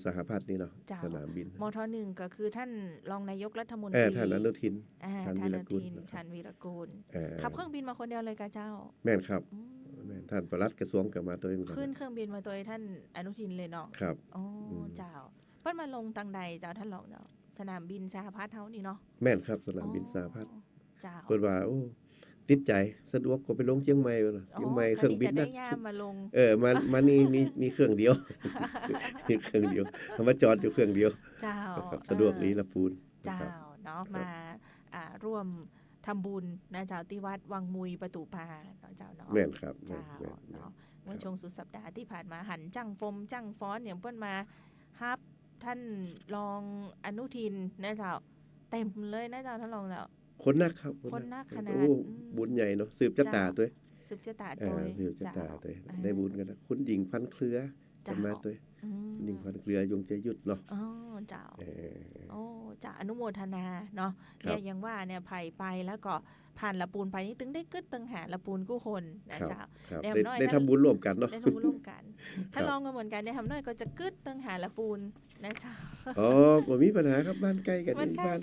สหพัฒน์นี่เนาะ เจ้า สนามบิน มทหนึ่งก็คือท่านรองนายกรัฐมนต ท่าน รี อนุทิน ท่าน วี อ ร นุ กุล ทิน นะครับ ชันวีรกูล เอ่อ ขับเครื่องบินมาคนเดียวเลยกะเจ้า แม่นครับ อืม แม่นท่านปลัดกระทรวงก็มาตัวเองเหมือนกั ขึ้น น เครื่องบินมาตัวท่านอนุทินเลยเนาะ ครับ อ๋ออ ม เจ้าเพิ่นมาลงตังใดเจ้าท่านรองเจ้าสนามบินสหพัฒน์เฮานี่เนาะ แม่นครับสนามบินสหพัฒน์ อ๋อเจ้า เพิ่นว่าโอ้ติดใจสะดวกกว่าไปลงเชียงใหม่พุ่นน่ะเชียงใหม่เครื่องบิน จะ นั ได้ ก ย่ามมาลง มานี่มีเครื่องเดียว มีเครื่องเดียวเอามาจอดอยู่เครื่องเดียว เจ้า นะครับสะดวกดีละปูน เจ้า นะครับ เนาะ ครับ มาร่วมทำบุญนะเจ้าที่วัดวังมุยประตูปาเนาะเจ้าเนาะ แม่นครับแม่ เจ้าน แม่น เนาะเมื่อช่วงสุดสัปดาห์ที่ผ่านมาหันจังฟมจังฟ้อนอย่างเพิ่นมาฮับท่านรองอนุทินนะเจ้าเต็มเลยนะเจ้าท่านรองเจ้า คนนักครับ คนนักขนาด โอ้บุญใหญ่เนาะสืบชะตาตัว สืบชะตา เอ โด อย สืบชะตาตัว เจ้า ได้บุญกันนะคุณหญิงพันเครือ เจ้า กันมาตัว อืม คุณหญิงพันเครือยงใจยุทธเนาะ อ๋อเจ้า เออ โอ้จะอนุโมทนาเนาะ ครับ เนี่ยยังว่าเนี่ยไผ่ไปแล้วก็ผ่านละปูนไปนี่ตึงได้กึดตึงหาละปูนกู้คนนะเจ้า ครับ แนว ได้ น้อย ได้ นะ ทำบุญร่วมกันเนาะ ได้รู้ร่วมกัน ถ้าลองกันเหมือนกันเนี่ยทำน้อยก็จะกึดตึงหาละปูนนะเจ้า อ๋อบ่มีปัญหาครับบ้านใกล้กัน มันใกล้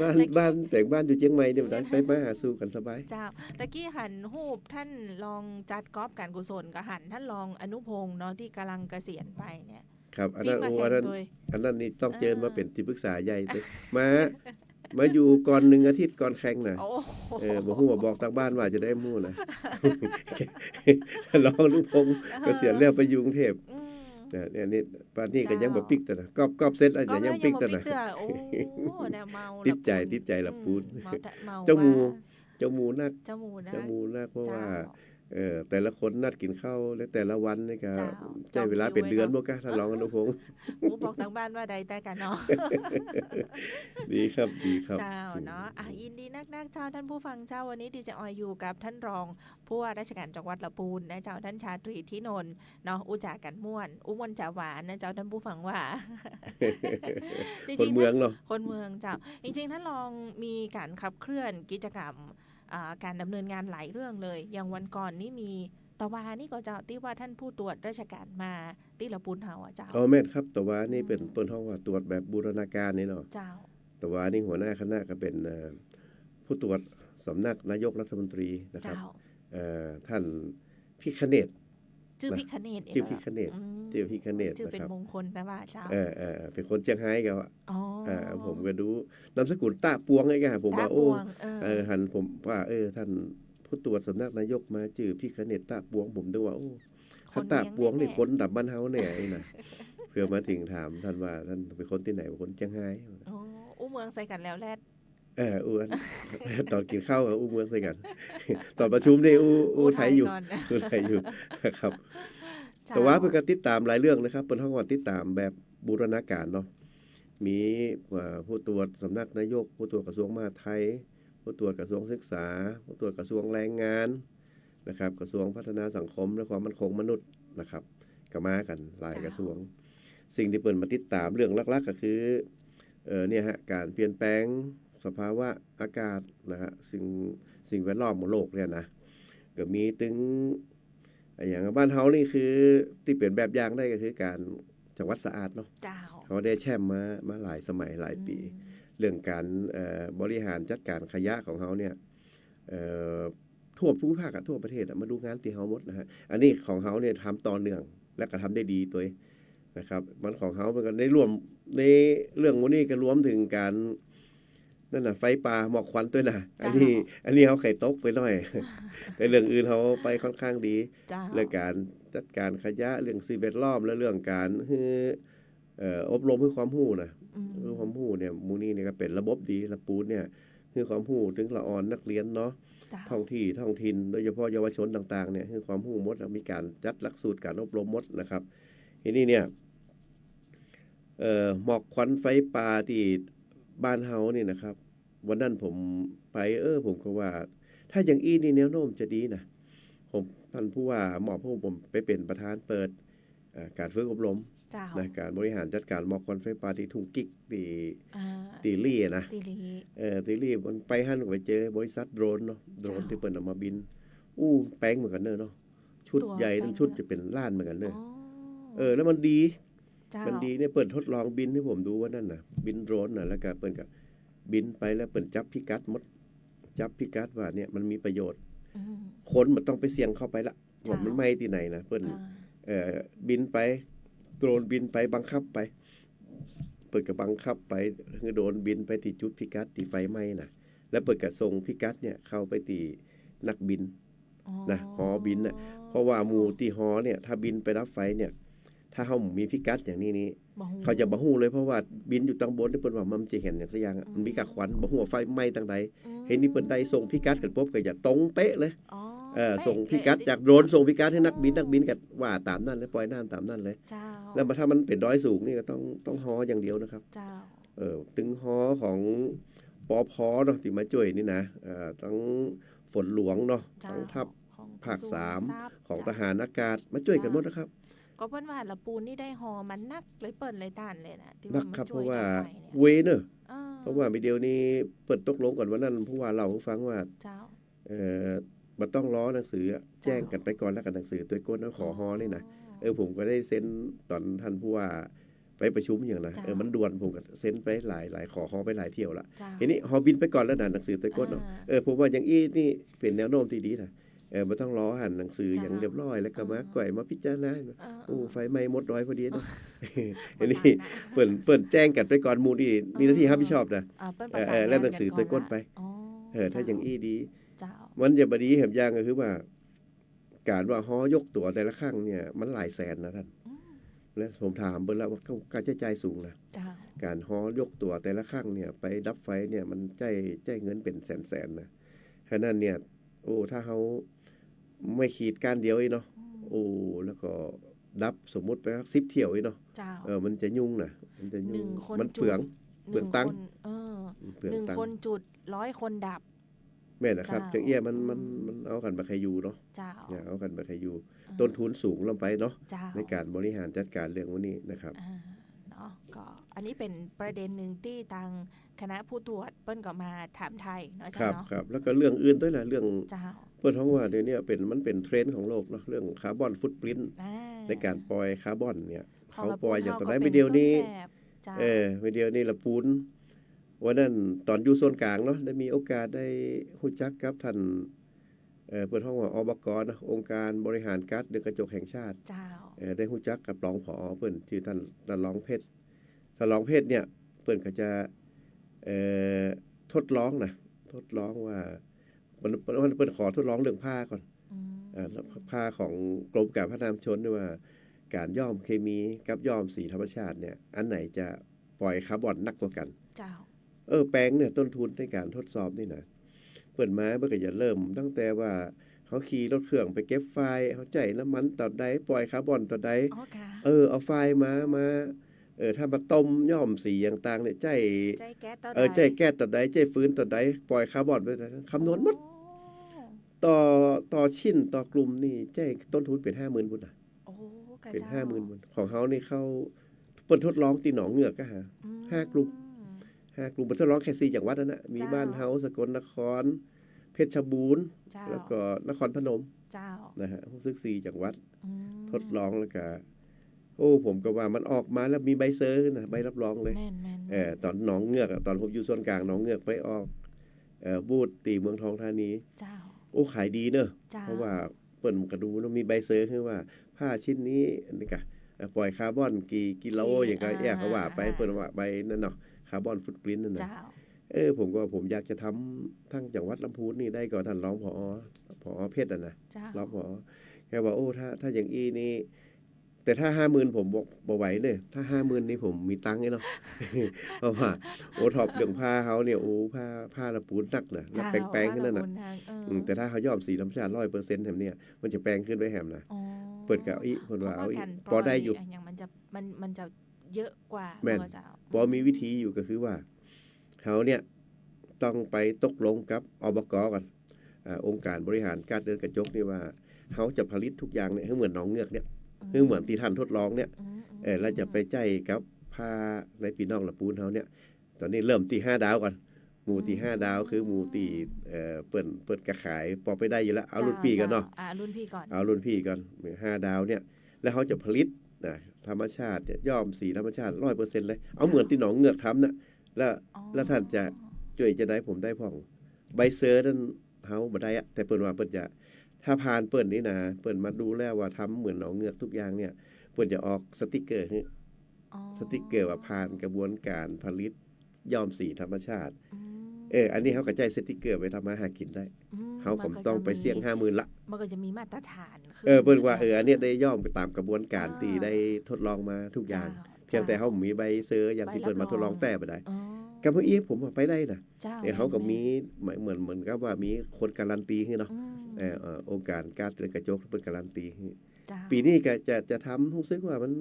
บ้าน กัน บ้านแต่งบ้านอยู่เชียงใหม่เดี๋ยวได้ไปมาหาสู่กันสบาย เจ้าตะกี้หันหูปท่านลองจัดกอล์ฟการกุศลก็หันท่านลองอนุพงศ์เนาะที่กำลังเกษียณไปเนี่ย ครับอัน ที่ นั้น มา โอ้ แข่ อั ง นนั้น ตัว อันนั้นนี่ต้องเจิญ อ่าม มาเป็นที่ปรึกษาใหญ่เลยมาอยู่ก่อน1อาทิตย์ก่อนแข่งน่ะ โอ้ บ่ฮู้ว่าบอกทางบ้านว่าจะได้หมู่นะ รองลูกพงศ์เกษียณแล้วไปอยู่กรุงเทพ อืม เนี่ยนี่ป่านนี้ก็ยังบ่ปิกแต่นะกอบเสร็จแล้ว ก็ ยังปิกแต่นะ โอ้เนี่ยเมา ติดใจ ละปูน ติดใจละปูน เมา เจ้าหมู่ ว่ เจ้าหมูนัก เจ้าหมูนะ เจ้าหมูนักเพราะว่า แต่ละคนนัดกินข้าวและแต่ละวันนี่ก็ เจ้า ใช้เวลาเป็นเดือนบ่กะท่านรองอนุพงศ์ หมูบอกทางบ้านว่าใดแต่กันเนาะ ดีครับดีครับ เจ้าเนาะยินดีนักๆเจ้าท่านผู้ฟังเจ้าวันนี้ดีเจออยอยู่กับท่านรองผู้ว่าราชการจังหวัดลำพูนนะเจ้าท่านชาตรีทินนท์เนาะอุจากันม่วนอุมวนจ่าหวานนะเจ้าท่านผู้ฟังว่า คนเมืองเนาะ คนเมืองเจ้าจริงๆท่านรองมีการขับเคลื่อนกิจกรรมการดำเนินงานหลายเรื่องเลยอย่างวันก่อนนี่มีตะวานี่ก็เจ้าที่ว่าท่านผู้ตรวจราชการมาที่ลำพูนเฮาอ่ะเจ้า แม่นครับแต่ว่านี่เป็นเปิ้นฮ้องว่าตรวจแบบบูรณาการนี่เนาะ เจ้า แต่ว่านี่หัวหน้าคณะก็เป็นผู้ตรวจสำนักนายกรัฐมนตรีนะครับ เจ้า ท่านพิคเนต ชื่อพิคเนต ชื่อพิคเนตชื่อพิคเนต ชื่อ นะ เป็น ครับ มงคลแต่ว่าเจ้า เป็นคนเชียงไฮ้ก็ว่า อ๋อ ผมก็ดูนามสกุลต้าปวงไงครับผมว่าโอ้ ตาปวง หันผมว่าท่านผู้ตรวจสำนักนายกมาชื่อพิคเนตต้าปวงผมดูว่าโอ้ถ้าต้าปวงนี่คนดับบ้านเฮาแน่ไอ้น่ะ เพื่อมาถึงถามท่านว่าท่านเป็นคนที่ไหนเป็นคนเชียงไฮ้ อ๋ออู้เมืองใส่กันแล้วแลด อ้วน ตอนกินข้าวกับอู้เมืองใส่กัน ตอนประชุมนี่อู้ไทยอยู่ ก่น อู้ไทยอยู่ครับ เจ้ แต่ว่าเพื่อการติดตามหลายเรื่องนะครับเป็นห้องว่าติดตามแบบบูรณาการเนาะมีผู้ตรวจสำนักนายกผู้ตรวจกระทรวงมหาดไทยผู้ตรวจกระทรวงศึกษาผู้ตรวจกระทรวงแรงงานนะครับกระทรวงพัฒนาสังคมและความมั่นคงมนุษย์นะครับก็มากันหลายกระทรวง สิ่งที่เปิดมาติดตามเรื่องหลักๆก็คือเนี่ยฮะการเปลี่ยนแปลงสภาวะอากาศนะฮะสิ่งแวดล้อมของโลกเนี่ยนะก็มีถึงอย่างบ้านเฮานี่คือที่เปลี่ยนแบบอย่างได้ก็คือการจังหวัดสะอาดเนาะ เจ้า เขาได้แช่มมาหลายสมัยหลายปี เรื่องการบริหารจัดการขยะของเขาเนี่ยทั่วภูมิภาคทั่วประเทศมาดูงานที่เฮาหมดนะฮะอันนี้ของเฮาเนี่ยทำต่อเนื่องและก็ทำได้ดีตัวนะครับมันของเฮามันก็ได้รวมในเรื่องวันนี้ก็รวมถึงการนั่นน่ะไฟป่าหมอกควันด้วยนะอันนี้เขาไข่ตกไปหน่อย ในเรื่องอื่นเขาไปค่อนข้างดี เจ้า เรื่องการจัดการขยะเรื่องสิ่งแวดล้อมและเรื่องการอบรมให้ความรู้นะคือความรู้เนี่ยมูนี่เนี่ยก็เป็นระบบดีละปูนเนี่ยคือความรู้ถึงละออนนักเรียนเนาะ เจ้า ท้องถิ่นโดยเฉพาะเยาวชนต่างๆเนี่ยคือความรู้หมดมีการจัดหลักสูตรการอบรมหมดนะครับทีนี้เนี่ยหมอกควันไฟป่าที่บ้านเฮานี่นะครับวันนั้นผมไปผมก็ว่าถ้าอย่างอี้นี่แนวโน้มจะดีนะผมท่านผู้ว่าหมอบผมไปเป็นประธานเปิดการฝึกอบรม เจ้า นะการบริหารจัดการหมอกควันไฟป่าที่ทุ่งกิกอ่า ตีลี่นะ ตีลี ตีลี่มันไปหั่นก็ไปเจอบริษัทโดรนเนาะโดรนที่เปิ้นเอามาบินแป้งเหมือนกันเนาะชุดใหญ่ทั้งชุดจะเป็นล้านเหมือนกันเด้อแล้วมันดี เจ้า มันดีเนี่ยเปิดทดลองบินให้ผมดูว่านั่นน่ะบินโดรนน่ะแล้วก็เปิ้นก็บินไปแล้วเปิ้นจับพิกัดหมดจับพิกัดว่าเนี่ยมันมีประโยชน์ อืม คนมันต้องไปเสี่ยงเข้าไปละ จ้ะ ว่ามันไม่ที่ไหนนะเปิ้น อ่า บินไปโดรนบินไปบังคับไปเปิดกับบังคับไปคือโดรนบินไปที่จุดพิกัดที่ไฟไหม้น่ะแล้วเปิดกับส่งพิกัดเนี่ยเข้าไปที่นักบินนะหอบินน่ะเพราะว่าหมู่ที่หอเนี่ยถ้าบินไปรับไฟเนี่ยถ้าเฮามีพิกัดอย่างนี้ บ่ฮู้ เขาจะบ่ฮู้เลยเพราะว่าบินอยู่ตังบนนี่เปิ้นว่ามันจะเห็นอย่างสักอย่างอะมันมีกะควันบ่ฮู้ว่าไฟไหม้ทางใดเห็นนี่เปิ้นได้ส่งพิกัดกันปุ๊บก็จะตรงเป๊ะเลย อ๋อ ส่งพิกัดจากโดรนส่งพิกัดให้นักบินก็ว่าตามนั้นเลยปล่อยน้ำตามนั้นเลย เจ้า แล้วถ้ามันเป็นดอยสูงนี่ก็ต้องฮออย่างเดียวนะครับ เจ้า ถึงฮอของปอพเนาะที่มาช่วยนี่นะทั้งฝนหลวงเนาะ เจ้า ทั้งทัพ ของ ภาค กระทรว สาม ทรัพย์ ของท เจ้า หารอากาศมาช่วยกันหมดนะครับ ก็เพิ่นว่าละปูนนี่ได้หอมันนักเลยเปิ้นเลยต้านเลยนะที่ นั ว่าก ครับ ม เพราะว่า ช่ยดับไฟนี่ย เวเนอะ อ่า เพราะว่ามีเดียวนี้เปิดตกลงก่อนวันนั้นผู้ว่าเราให้ฟังว่า เจ้า มันต้องล้อหนังสือแจ้งกันไปก่อนแล้วกันหนังสือตัวก้นแล้วขอฮอนี่นะผมก็ได้เซ็นตอนท่านผู้ว่าไปประชุมอย่างนะมันด่วนผมก็เซ็นไปหลายขอฮอไปหลายเที่ยวละ เจ้า ทีนี้ฮอบินไปก่อนแล้วนะหนังสือตัวก้นเนาะผมว่าอย่างอี้นี่เป็นแนวโน้มที่ดีนะไม่ต้องรอหันหนังสืออย่างเรียบร้อยแล้วก็มาก่อยมาพิจารณาไฟไหม้หมดร้อยพอดีเนาะอันนี้เปิ่นแจ้งกันไปก่อนมูดีมีหน้าที่รับผิดชอบนะ เปิ้นประสาน แล้วหนังสือ กั ตัวก้นไป อ๋อ ถ้าอย่างอี้ดี เจ้า มันจะบดีแหมอย่างก็คือว่า การว่าฮอยกตัวแต่ละครั้งเนี่ยมันหลายแสนนะท่านและผมถามเบิ่งแล้วว่าการใช้จ่ายสูงนะ เจ้า การฮอยกตัวแต่ละครั้งเนี่ยไปดับไฟเนี่ยมันใจเงินเป็นแสนๆนะฉะนั้นเนี่ยถ้าเขา ไม่ขีดการเดียวเนาะโอ้แล้วก็ดับสมมุติไป10 เที่ยวเนาะ เจ้า มันจะยุ่งนะมันจะ ห ยุ่ นึ่ ง งคน มัน จุ เปลือง ด ตังค์ หนึ่งคนจุด100 คนดับ แม่นะครับ เจ้า จังเอี้ยมันเอากันมาใครอยู่เนาะ เจ้า อย่าเอากันมาใครอยู่ต้นทุนสูงลงไปเนาะ เจ้า ในการบริหารจัดการเรื่องพวกนี้นะครับ เนาะก็อันนี้เป็นประเด็นหนึ่งที่ทางคณะผู้ตรวจเปิ้นก็มาถามไทยเนาะ ค เจ้า รับ เนาะ ครับแล้วก็เรื่องอื่นด้วยนะเรื่อง เจ้า เพื่อนท้องว่าเดี๋ยวนี้มันเป็นเทรนด์ของโลกเนาะเรื่องคาร์บอนฟุตปรินท์ อ่า ในการปล่อยคาร์บอนเนี่ย ของ เขา เรา ปล่อยอย่างตอนไหน ก็ ไม่เดียวนี้ ต้แบบเจ้า ไม่เดียวนี้ละปูนวันนั้นตอนอยู่โซนกลางเนาะได้มีโอกาสได้รู้จักกับท่านเปิดห้องว่าอบกนะองค์การบริหารก๊าซเรือนกระจกแห่งชาติ เจ้า ได้รู้จักกับรองผอเปิ้นชื่อท่านรองเพชรท่านรองเพชรเนี่ยเปิ้นก็จะทดลองว่าเปิ้นขอทดลองเรื่องผ้าก่อน ผ้าของกรมการพัฒนาชุมชนด้วยว่าการย้อมเคมีกับย้อมสีธรรมชาติเนี่ยอันไหนจะปล่อยคาร์บอนนักกว่ากัน เจ้า แปลงเนี่ยต้นทุนในการทดสอบนี่นะเปิดมาเมื่อกี้จะเริ่มตั้งแต่ว่าเขาขี่รถเครื่องไปเก็บไฟล์เขาใจน้ำมันต่อใดปล่อยคาร์บอนต่อใด อ๋อค่ะ เอาไฟล์มาถ้ามาต้มย้อมสีต่างๆเนี่ยใจ แก๊สต่อ ใจแก๊สต่อใดใจฟื้นต่อใดปล่อยคาร์บอนไปต่อใดคำนวณหมด โอ้ ต่อชิ้นต่อกลุ่มนี่ใจต้นทุนเป็น 50,000 พุ่นน่ะ โอ้กะ เป็น เจ้า 50,000 พุ่นของเฮานี่เข้าเปิ้นทดลองตีหนองเหงือกก็หา อืม 5 กลุ่ม 5 กลุ่มเปิ้นทดลองแค่4จังหวัดนั่นน่ะมี เจ้า บ้านเฮาสกลนคร เพชรบูรณ์ เจ้า แล้วก็นครพนม เจ้า นะฮะรู้สึก4จังหวัด อืม ทดลองแล้วก็ผมก็ว่ามันออกมาแล้วมีใบเซอร์นะใบรับรองเลย แม่น ตอนหนองเหงือกอะตอนผมอยู่ส่วนกลางหนองเหงือกไปออกบูธตีเมืองทองธานี เจ้า ขายดีเนอะ เจ้า เพราะว่าเปิ่นก็ดูแล้วมีใบเซอร์คือว่าผ้าชิ้นนี้อันนี้ก็ปล่อยคาร์บอนกี่กิโลอย่างก็เขาว่าไปเปิ่นว่าใบนั่นเนาะคาร์บอนฟุตปรินท์นั่นน่ะ เจ้า ผมอยากจะทำทั้งจังหวัดลำพูนนี่ได้ก่อนท่านรองผอเพชรนะ เจ้าร องผอแกว่าถ้าอย่างอีนี่แต่ถ้า 50,000 ผมบอกบ่ไหวเด้ถ้า 50,000 นี่ผมมีตังค์ไงเนาะ เพราะว่าท็อปเรื่องผ้าเฮาเนี่ยผ้าละปูนนักน่ะแล้วแปลงๆขึ้นนั่นน่ะ แต่ถ้าเขาย้อมสีธรรมชาติ 100% แถมเนี่ยมันจะแปลงขึ้นไปแหมนะ อ๋อ เปิดก็เพิ่นว่า เพระการ พอได้อยู่ ปล่อย่างมันจะเยอะกว่า แม่น เจ้า พอมีวิธีอยู่ก็คือว่าเขาเนี่ยต้องไปตกลงกับอบกก่อนองค์การบริหารการเดินกระจกนี่ว่าเขาจะผลิตทุกอย่างเนี่ยให้เหมือนหนองเงือกเนี่ยให้เหมือนที่ท่านทดลองเนี่ยแล้วจะไปใจกับผ้าในพี่น้องละปูนเขาเนี่ยตอนนี้เริ่มที่5 ดาวก่อนหมู่ที่5 ดาวคือหมู่ที่เปิดกระขายพอไปได้อยู่แล้วเอารุ่นพี่กันเนาะ รุ่นพี่ก่อน เอารุ่นพี่ก่อน5 ดาวเนี่ยแล้วเขาจะผลิตนะธรรมชาติเนี่ยย้อมสีธรรมชาติ 100% เลยเอาเหมือนที่หนองเงือกทำนะแล้วท่านจะช่วยจะได้ผมได้พ่องใบเซอร์นั้นเฮาบ่ได้อะแต่เปิ้นว่าเปิ้นจะถ้าผ่านเปิ้นนี่นะเปิ้นมาดูแล้วว่าทำเหมือนหนองเงือกทุกอย่างเนี่ยเปิ้นจะออกสติกเกอร์ให้สติกเกอร์ว่าผ่านกระบวนการผลิตย้อมสีธรรมชาติอันนี้เขาก็ใจสติกเกอร์ไปทำมาหากินได้เขาก็ต้องไปเสี่ยง 50,000 ละ มันก็จะมีมาตรฐาน เปิ้นว่าอันเนี้ยได้ย่อมไปตามกระบวนการที่ได้ทดลองมาทุกอย่างเพียงแต่เขามีใบเซอร์อย่างที่เปิ้นมาทดลองแต่บ่ได้กับพวกอีผมว่าไปได้นะเขาก็มีเหมือนกับว่ามีคนการันตีให้เนาะองค์การก๊าซเรือนกระจกเปิ้นการันตีให้ปีนี้ก็จะทำรู้สึกว่ามัน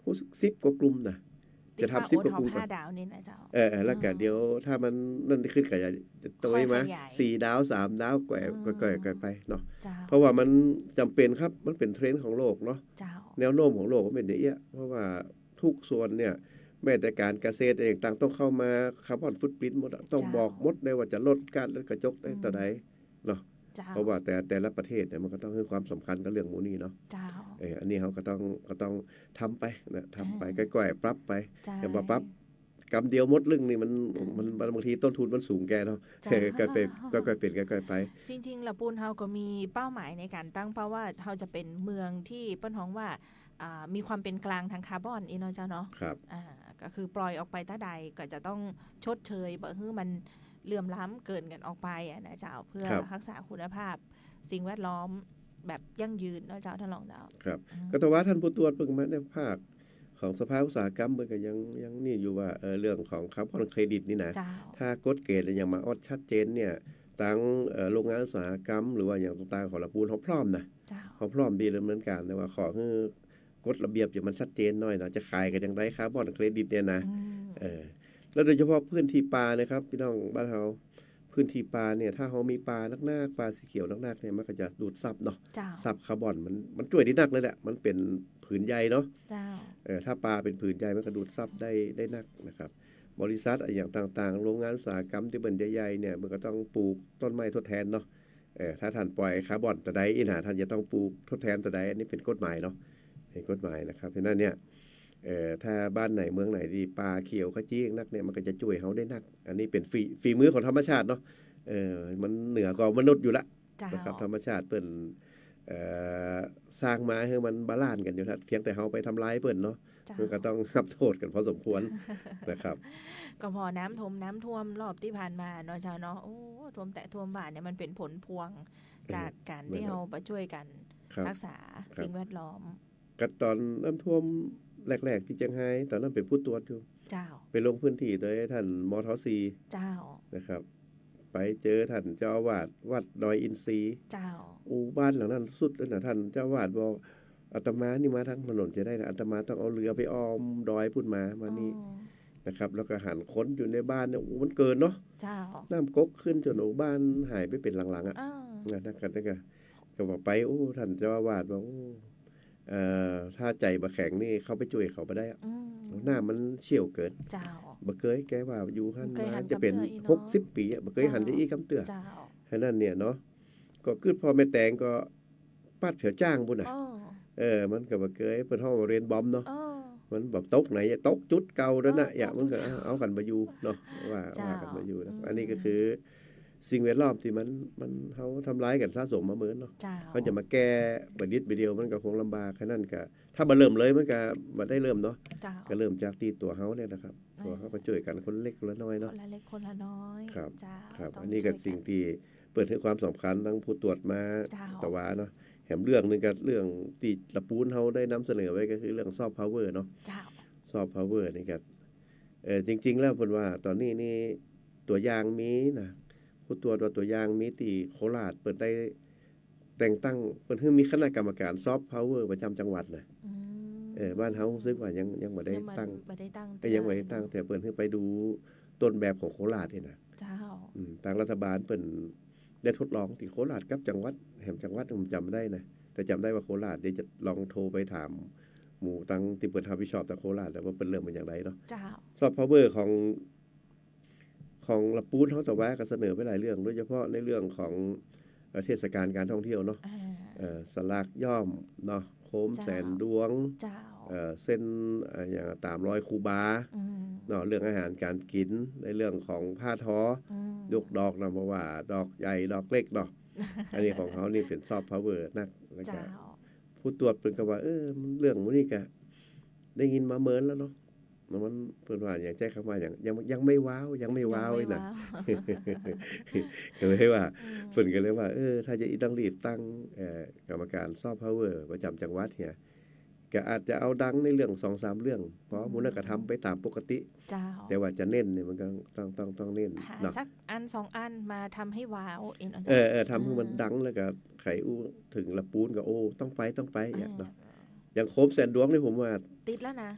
รู้สึก10 กว่ากลุ่มนะจะทำ10 กว่ากลุ่มก่อน 5 ดาวนี่นะเจ้า แล้วก็เดี๋ยวถ้ามันนั่นขึ้นก็จะโตมา4 ดาว 3 ดาวแกว่ไปเนาะเพราะว่ามันจำเป็นครับมันเป็นเทรนด์ของโลกเนาะแนวโน้มของโลกมันเป็นอย่างนี้เพราะว่าทุกส่วนเนี่ยแม้แต่การเกษตรเองต่างต้องเข้ามาคาร์บอนฟุตปรินท์หมดต้องบอกหมดเลยว่าจะลดการกระจกได้ต่อใดเนาะเพราะว่าแต่ละประเทศเนี่ยมันก็ต้องให้ความสำคัญกับเรื่องหมู่นี้เนาะอันนี้เขาก็ต้องทำไปนะทำไปค่อยๆปรับไปอย่ามาปรับกำเดียวหมดเรื่องนี่มันบางทีต้นทุนมันสูงแกเนาะก็เปลี่ยนไปจริงๆละปูนเฮาก็มีเป้าหมายในการตั้งเป้าว่าเฮาจะเป็นเมืองที่เปิ้นฮ้องว่ามีความเป็นกลางทางคาร์บอนอีเนาะเจ้าเนาะ ครับก็คือปล่อยออกไปถ้าใดก็จะต้องชดเชยบ่ฮื้อมันเหลื่อมล้ำเกินกันออกไปนะเจ้าเพื่อรักษาคุณภาพสิ่งแวดล้อมแบบยั่งยืนเนาะเจ้าท่านรองเจ้าครับก็แต่ว่าท่านผู้ตรวจเพิ่งมาในภาคของสภาอุตสาหกรรมเพิ่นก็ยังนี่อยู่ว่าเรื่องของคาร์บอนเครดิตนี่นะถ้ากฎเกณฑ์อย่างมาออดชัดเจนเนี่ย ตั้งโรงงานอุตสาหกรรมหรือว่าอย่างต่างๆของละปูนเขาพร้อมนะ เจ้า เขาพร้อมดีดำเนินการแต่ว่าขอให้กฎระเบียบอย่างมันชัดเจนหน่อยนะจะขายกันอย่างไรคาร์บอนเครดิตเนี่ยนะ อืม แล้วโดยเฉพาะพื้นที่ป่านะครับพี่น้องบ้านเราพื้นที่ป่าเนี่ยถ้าเขามีป่านักๆป่าสีเขียวนักๆเนี่ยมันก็จะดูดซับเนาะ เจ้า ซับคาร์บอนมันช่วยได้นักเลยแหละมันเป็นผืนใหญ่เนาะ เจ้า ถ้าป่าเป็นผืนใหญ่มันก็ดูดซับได้นักนะครับบริษัทอย่างต่างๆโรงงานอุตสาหกรรมที่เป็นใหญ่ๆเนี่ยมันก็ต้องปลูกต้นไม้ทดแทนเนาะถ้าท่านปล่อยคาร์บอนแต่ใดอีน่ะท่านจะต้องปลูกทดแทนแต่ใดอันนี้เป็นกฎหมายเนาะเป็นกฎหมายนะครับเพราะนั้นเนี่ยถ้าบ้านไหนเมืองไหนที่ป่าเขียวขจีนักเนี่ยมันก็จะช่วยเขาได้นักอันนี้เป็นฝีมือของธรรมชาติเนาะมันเหนือกว่ามนุษย์อยู่ละ เจ้า นะครับธรรมชาติเปิ้นสร้างมาให้มันบาลานซ์กันอยู่แล้วเพียงแต่เขาไปทำร้ายเปิ้นเนาะ เจ้า มันก็ต้องรับโทษกันพอสมควร นะครับ ก็พอน้ำท่วมรอบที่ผ่านมาเนาะเจ้าเนาะโอ้ท่วมท่วมบ้านเนี่ยมันเป็นผลพวงจากการที่เราไปช่วยกัน ครับ รักษา ครับ สิ่งแวดล้อม ก็ตอนน้ำท่วมแรกๆที่เชียงไฮ้ตอนนั้นเป็นผู้ตรวจอยู่ เจ้า ไปลงพื้นที่โดยท่านมทซี เจ้า นะครับ ไปเจอท่านเจ้าอาวาสวัดดอยอินทรีย์ เจ้า บ้านหลังนั้นสุดเลยนะท่านเจ้าอาวาสบอกอาตมานี่มาทางถนนจะได้นะอาตมาต้องเอาเรือไปอ้อมดอยพุ่นมานี่ อ๋อ นะครับแล้วก็หันค้นอยู่ในบ้านเนี่ยมันเกินเนาะ เจ้า น้ำก๊กขึ้นจนบ้านหายไปเป็นหลังๆอ่ะ อ้าว นั่นก็บอกไปท่านเจ้าอาวาสบอกถ้าใจบะแข็งนี่เขาไปช่วยเขาไปได้อะ อืม หน้ามันเชี่ยวเกิน เจ้า บะเคยแกว่าอยู่หัน บ่เคยหั มาน จะเป็น กำเตืออีเนาะ 60 ปีอ่ะบะเคยหันได้อีกคำเตือ เจ้า ให้นั่นเนี่ยเนาะก็คือพอแม่แตงก็ปัดเผือจ้างบุญน่ะ อ๋อ มันก็บะเคยเพิ่นเฮาเรียนบอมเนาะ อ๋อ มันแบบตกไหนตกจุดเก่าแล้วนะ อ๋อ อย่ามันก็ ตกจุด เอากันมาอยู่เนาะว่า เจ้า กันมาอยู่นะ อืม อันนี้ก็คือสิ่งแวดล้อมที่มันเขาทำร้ายกันสะสมมาเหมือนเนาะ เจ้า เขาจะมาแก้บัดนิดบัดเดียวมันก็คงลำบากแค่นั้นก็ถ้าบ่เริ่มเลยมันก็บ่ได้เริ่มเนาะ เจ้า ก็เริ่มจากที่ตัวเฮาเนี่ยนะครับตัวเฮาก็ช่วยกันคนเล็กคนละน้อย ค เนาะ นละเล็กคนละน้อย ครับ เจ้า ครับ ต้ อันนี้ก็ ช่วย สิ่งที่เปิดให้ความสำคัญทั้งผู้ตรวจมา เจ้า ตะวาเนาะแถมเรื่องนึงก็เรื่องที่ละปูนเฮาได้นำเสนอไว้ก็คือเรื่องซอฟต์พาวเวอร์เนาะ เจ้า ซอฟต์พาวเวอร์นี่ก็จริงๆแล้วเพิ่นว่าตอนนี้นี่ตัวอย่างมีนะผู้ตรวจว่าตัวอย่างมีที่โคราชเปิดได้แต่งตั้งเพิ่นคือมีคณะกรรมการซอฟต์พาวเวอร์ประจำจังหวัดนะ อืม บ้านเฮารู้สึกว่ายังบ่ได้ตั้ง บ่ได้ตั้ง ยังบ่ได้ตั้งแต่เพิ่นคือไปดูต้นแบบของโคราชนี่นะ เจ้า ทางรัฐบาลเปิ่นได้ทดลองที่โคราชกับจังหวัดแห่งจังหวัดผมจำได้นะแต่จำได้ว่าโคราชเดี๋ยวจะลองโทรไปถามหมู่ตั้งที่เปิดทำวิชอบจากโคราชแล้วว่าเป็นเรื่องมันอย่างไรเนาะ เจ้า ซอฟต์พาวเวอร์ของละปูนเขาแต่ว่าก็เสนอไปหลายเรื่องโดยเฉพาะในเรื่องของเทศกาลการท่องเที่ยวเนาะ สลากย่อมเนาะโคม เจ้า แสนดวง เจ้า เส้นอย่างตามรอยคูบา อืม เนาะเรื่องอาหารการกินในเรื่องของผ้าทอ อืม ยกดอกนะเพราะว่าดอกใหญ่ดอกเล็กเนาะ อันนี้ของเขานี่เป็นซอฟต์พาวเวอร์นักแล้วก็ เจ้า ผู้ตรวจเป็นก็ว่ามันเรื่องมันนี่ก็ได้ยินมาเมินแล้วเนาะมันเพิ่นว่าอย่างใจคำว่าอย่างยังไม่ว้าวยังไม่ว้าวอีกนะ ก็เลยว่าเพิ่นก็เลยว่าถ้าจะต้องรีบตั้งกรรมการซอฟต์พาวเวอร์ประจำจังหวัดเนี่ยก็อาจจะเอาดังในเรื่อง 2-3 เรื่องเพราะมูลก็ทำไปตามปกติ เจ้า แต่ว่าจะเน้นเนี่ยมันก็ต้องเน้น หา เนาะ สักอันสองอันมาทำให้ว้าวเองอาจารย์ ทำให้มันดังแล้วก็ไขอู้ถึงละปูนก็ต้องไปอย่างเนาะอย่างโคมแสนดวงนี่ผมว่า ติดแล้วนะ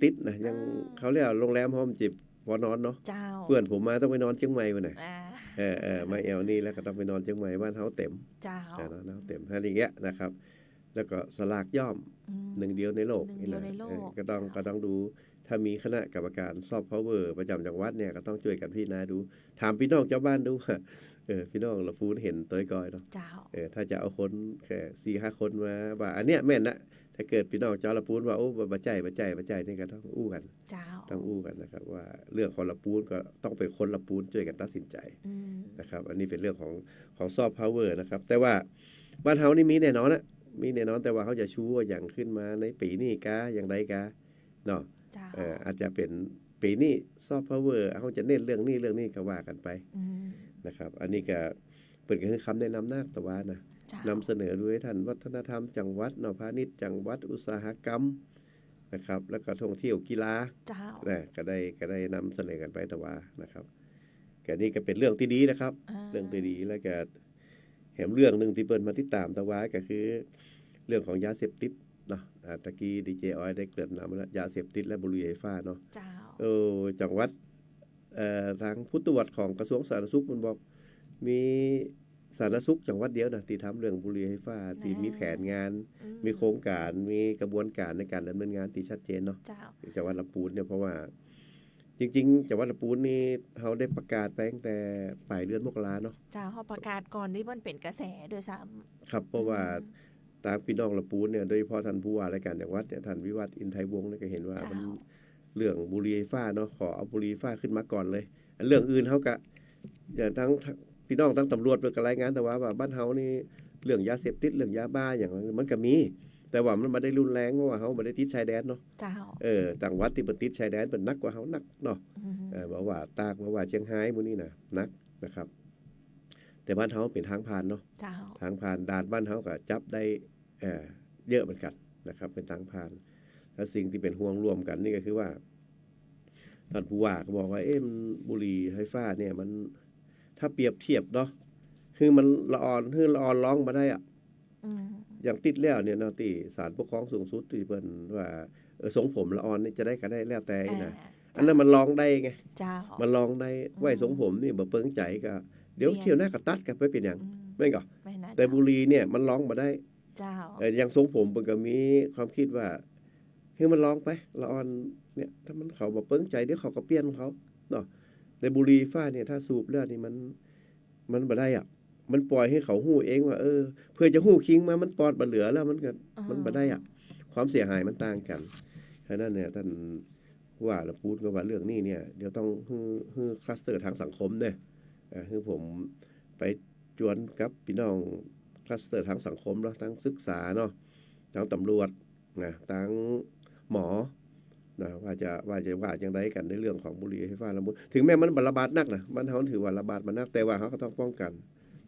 ติดนะยัง อืม เขาเรียกว่าโรงแรมห้องจิบพอนอนเนาะ เจ้า เพื่อนผมมาต้องไปนอนเชียงใหม่พุ่นน่ะ อ่า มาแอวนี่แล้วก็ต้องไปนอนเชียงใหม่บ้านเฮาเต็ม เจ้า เนาะเต็มอย่างเงี้ยนะครับ แล้วก็สลากย่อม อืม หนึ่งเดียวในโลก หนึ่งเดียวในโลก ก็ต้องดูถ้ามีคณะกรรมการซอฟต์พาวเวอร์ประจำจังหวัดเนี่ยก็ต้องช่วยกันพิจารณาดูถามพี่น้องเจ้าบ้านดูว่าพี่น้องละฟูนเห็นตัวก้อยเนาะ เจ้า ถ้าจะเอาคนแค่4-5 คนมาว่าอันเนี้ยแม่นนะถ้าเกิดพี่น้องเจ้าละปูนว่าโอ้บ่ใจนี่ก็ต้องอู้กัน เจ้า นะครับว่าเรื่องของละปูนก็ต้องเป็นคนละปูนช่วยกันตัดสินใจ อืม นะครับอันนี้เป็นเรื่องของซอฟต์พาวเวอร์นะครับแต่ว่าบ้านเฮานี่มีแน่นอนนะมีแน่นอนแต่ว่าเขาจะชูว่าอย่างขึ้นมาในปีนี้กาอย่างใดกาเนาะ เจ้า อาจจะเป็นปีนี้ซอฟต์พาวเวอร์เขาจะเน้นเรื่องนี้ก็ว่ากันไป อืม นะครับอันนี้ก็เป็นก็คือคำแนะนำนักแต่ว่านะ เจ้าน ำเสนอด้วยท่านวัฒนธรรมจังหวัดเนาะพาณิชย์จังหวัดอุตสาหกรรมนะครับแล้วก็ท่องเที่ยวกีฬา เจ้า ก็ได้นำเสนอกันไปแต่ว่านะครับ แกนี่ก็เป็นเรื่องที่ดีนะครับ เรื่องที่ดีแล้วก็แถมเรื่องนึงที่เปิ้นมาติดตามตะวาก็คือเรื่องของยาเสพติดเนาะตะกี้ดีเจออยได้เกริ่นนำแล้วยาเสพติดและบุหรี่ไฟฟ้าเนาะ เจ้า จังหวัดทางผู้ตรวจของกระทรวงสาธารณสุขมันบอกมีสาธารณสุขจังหวัดเดียวนะที่ทำเรื่องบุหรี่ไฟฟ้าที่มีแผนงาน มีโครงการมีกระบวนการในการดำเนินงานที่ชัดเจนเนาะ เจ้า จังหวัดลำพูนเนี่ยเพราะว่าจริงๆจังหวัดลำพูนนี่เขาได้ประกาศไปตั้งแต่ปลายเดือนมกราเนาะ เจ้าเขาประกาศก่อนที่มันเป็นกระแสด้วยซ้ำ ครับเพราะว่าตามพี่น้องลำพูนเนี่ยโดยเฉพาะท่านผู้ว่าราชการจังหวัดเนี่ยท่านวิวัฒน์อินไทยวงศ์เนี่ยก็เห็นว่า เจ้า มันเรื่องบุหรี่ไฟฟ้าเนาะขอเอาบุหรี่ไฟฟ้าขึ้นมาก่อนเลยเรื่องอื่นเขาก็อย่างทั้งพี่น้องทั้งตำรวจเปิดรายงานแต่ว่าบ้านเฮานี่เรื่องยาเสพติดเรื่องยาบ้าอย่างมันก็มี แต่ว่ามันไม่ได้รุนแรงเพราะว่าเขาไม่ได้ติดชายแดนเนาะ เจ้า ต่างวัดที่เป็นติดชายแดนเป็นนักกว่าเขานักเนาะบอกว่าตากบอกว่าเชียงรายพวกนี้นะนักนะครับ แต่บ้านเขาเป็นทางผ่านเนาะ เจ้า ทางผ่านด่านบ้านเขาก็จับได้เยอะเหมือนกันนะครับ เป็นทางผ่าน แล้วสิ่งที่เป็นห่วงรวมกันนี่ก็คือว่าท่านผู้ว่าก็บอกว่ามันบุหรี่ไฟฟ้าเนี่ยมันถ้าเปรียบเทียบเนาะคือมันละออนร้องมาได้อะอย่างติดแล้วเนี่ยเนาะที่ศาลปกครองสูงสุดที่เพิ่นว่าทรงผมละออนนี่จะได้ก็ได้แล้วแต่นะอันนั้นมันร้องได้ไง เจ้า มันร้องได้ไว้ทรงผมนี่บ่เปิงใจก็เดี๋ยวเที่ยวหน้าก็ตัดกันไปเป็นอย่างไม่ก็ ไม่นะ แต่บุหรี่เนี่ยมันร้องมาได้ เจ้า อย่างทรงผมเพิ่นก็มีความคิดว่าให้มันร้องไปละออนเนี่ยถ้ามันเขาบ่เปิงใจเดี๋ยวเขาก็เปลี่ยนของเขาเนาะแต่บุหรี่ฟ้าเนี่ยถ้าสูบแล้วนี่มันบ่ได้อ่ะมันปล่อยให้เขาฮู้เองว่าเพื่อจะฮู้คิงมามันปอดบ่เหลือแล้วมันก็มันบ่ได้อ่ะความเสียหายมันต่างกันฉะนั้นเนี่ยท่านว่าเราพูดกันว่าเรื่องนี้เนี่ยเดี๋ยวต้องฮือคลัสเตอร์ทางสังคมเด้คือผมไปจวนกับพี่น้องคลัสเตอร์ทางสังคมเนาะทั้งศึกษาเนาะทั้งตำรวจนะทั้งหมอนะว่าอย่างไรกันในเรื่องของบุหรี่ไฟฟ้าละมุนถึงแม้มันระบาดนักนะมันเฮาถือว่าระบาดมันนักแต่ว่าเขาก็ต้องป้องกัน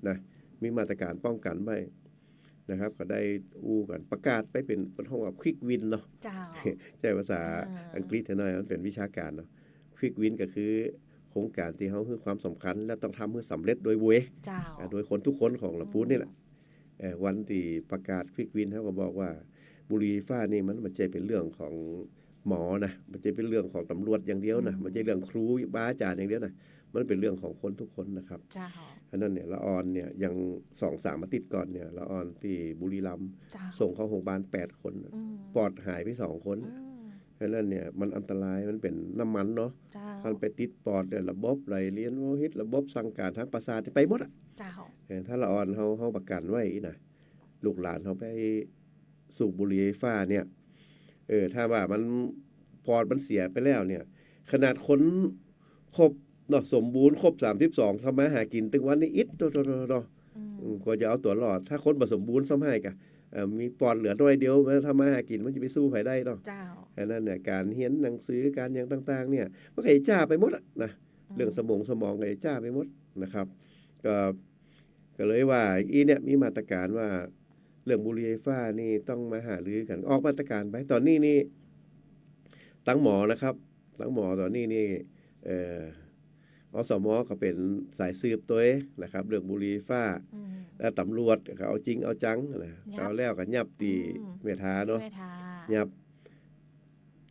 นะมีมาตรการป้องกันไว้นะครับก็ได้กันประกาศไปเป็นห้องว่าควิกวินเนาะ เจ้า ใช้ภาษาอังกฤษหน่อยมันเป็นวิชาการเนาะควิกวินก็คือโครงการที่เขาให้ความสำคัญและต้องทำให้สำเร็จโดยเวย เจ้า โดยคนทุกคนของลำพูนนี่แหละวันที่ประกาศควิกวินเขาก็บอกว่าบุหรี่ไฟฟ้านี่มันจะเป็นเรื่องของหมอนะมันจะเป็นเรื่องของตำรวจอย่างเดียวนะมันจะเรื่องครูบาอาจารย์อย่างเดียวนะมันเป็นเรื่องของคนทุกคนนะครับ เจ้า เพราะนั้นเนี่ยละออนเนี่ยยัง 2-3 อาทิตย์ก่อนเนี่ยละออนที่บุรีรัมย์ เจ้า ส่งเข้าโรงพยาบาล8 คนปอดหายไป2 คนเพราะนั้นเนี่ยมันอันตรายมันเป็นน้ำมันเนาะ เจ้า มันไปติดปอดเนี่ยระบบไหลเวียนโลหิตระบบสั่งการทางประสาทไปหมดอ่ะ เจ้า ถ้าละออนเขาประกันไว้นะลูกหลานเขาไปสูบบุหรี่ไฟฟ้าเนี่ยถ้าว่ามันปอดมันเสียไปแล้วเนี่ยขนาดคนครบเนาะสมบูรณ์ครบ32ทำมาหากินตึงวันนี้อิดโดก็จะเอาตัวรอดถ้าคนบ่สมบูรณ์ซ้ำให้กะมีปอดเหลือน้อยเดียวมาทำมาหากินมันจะไปสู้ไผได้เนาะ เจ้า อันนั้นเนี่ยการเรียนหนังสือการอย่างต่างๆเนี่ยมันก็จ้าไปหมดอะนะเรื่องสมองก็จ้าไปหมดนะครับก็เลยว่าเนี่ยมีมาตรการว่าเรื่องบุหรี่ไฟฟ้านี่ต้องมาหารือกันออกมาตรการไปตอนนี้นี่ตั้งหมอนะครับตั้งหมอตอนนี้นี่อสม.ก็เป็นสายสืบตัวเองนะครับเรื่องบุหรี่ไฟฟ้าแล้วตำรวจก็เอาจริงเอาจังนะเอาแล้วก็ยับตีเมทาเนาะยับ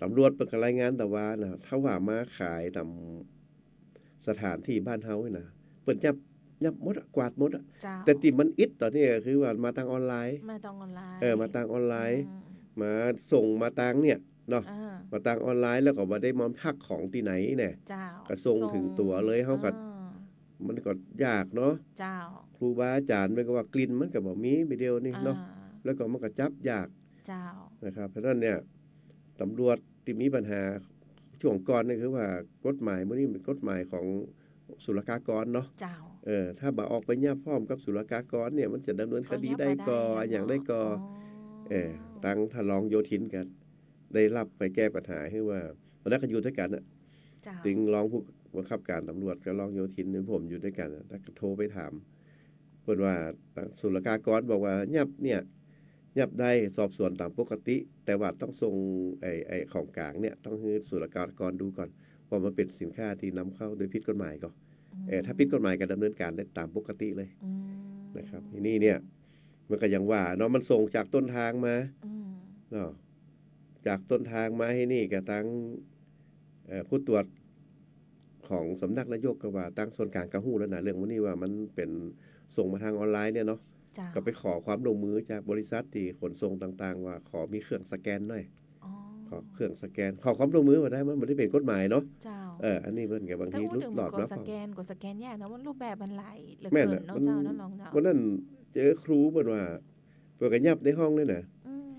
ตำรวจเป็นรายงานแต่ว่านะถ้าว่ามาขายตามสถานที่บ้านเฮานี่นะเปิดยับหมดกวาดหมดแต่ที่มันอิดตอนนี้ก็คือว่ามาทางออนไลน์มาทางออนไลน์มาส่งมาทางเนี่ยเนาะมาทางออนไลน์แล้วก็บ่ได้มาพักของที่ไหนเนี่ยก็ส่งถึงตัวเลยเฮาก็มันก็ยากเนาะเจ้าครูบาอาจารย์มันก็ว่ากลิ่นมันก็บ่มีไปเดียวนี่เนาะแล้วก็มันก็จับยากเจ้านะครับเพราะฉะนั้นเนี่ยตำรวจที่มีปัญหาช่วงก่อนนี่คือว่ากฎหมายมื้อนี้เป็นกฎหมายของศุลกากรเนาะเจ้าถ้าบ่ออกไปยับพร้อมกับศุลกากรเนี่ยมันจะดำเนินคดีได้ก่ออย่างได้ก่อตั้งท่านรองโยธินกันได้รับไปแก้ปัญหาให้ว่าตอนนั้นก็อยู่ด้วยกันน่ะถึงรองผู้บังคับการตำรวจกับรองโยธินเนี่ยผมอยู่ด้วยกันแล้วก็โทรไปถามเพิ่นว่าศุลกากรบอกว่ายับได้สอบสวนตามปกติแต่ว่าต้องส่งไอ้ของกลางเนี่ยต้องให้ศุลกากรดูก่อนว่ามันเป็นสินค้าที่นำเข้าโดยผิดกฎหมายก่อน ถ้าผิดกฎหมายก็ดำเนินการได้ตามปกติเลย อืม นะครับทีนี้เนี่ยมันก็ยังว่าเนาะมันส่งจากต้นทางมา อืม เนาะจากต้นทางมาให้นี่ก็ตั้งผู้ตรวจของสำนักนายกก็ว่าตั้งส่วนกลางกระหู้แล้วนะเรื่องวันนี้ว่ามันเป็นส่งมาทางออนไลน์เนี่ยเนาะ เจ้า ก็ไปขอความร่วมมือจากบริษัทที่ขนส่งต่างๆ ว่าขอมีเครื่องสแกนหน่อย อ๋อ ขอเครื่องสแกนขอความร่วมมือมาได้มันไม่ได้เป็นกฎหมายเนาะ เจ้า อันนี้เพิ่นก็บาง ถ้า ที พูด ลุด ถึง หลอด กด เนาะ สแกนยากนะมันรูปแบบมันหลายเหลือ แม่น เกิ น่ะ นเนาะ มัน เจ้านั่นลองเนาะ วันนั้นเจอครูเพิ่นว่าเพิ่นก็ยับในห้องเลยน่ะ อืม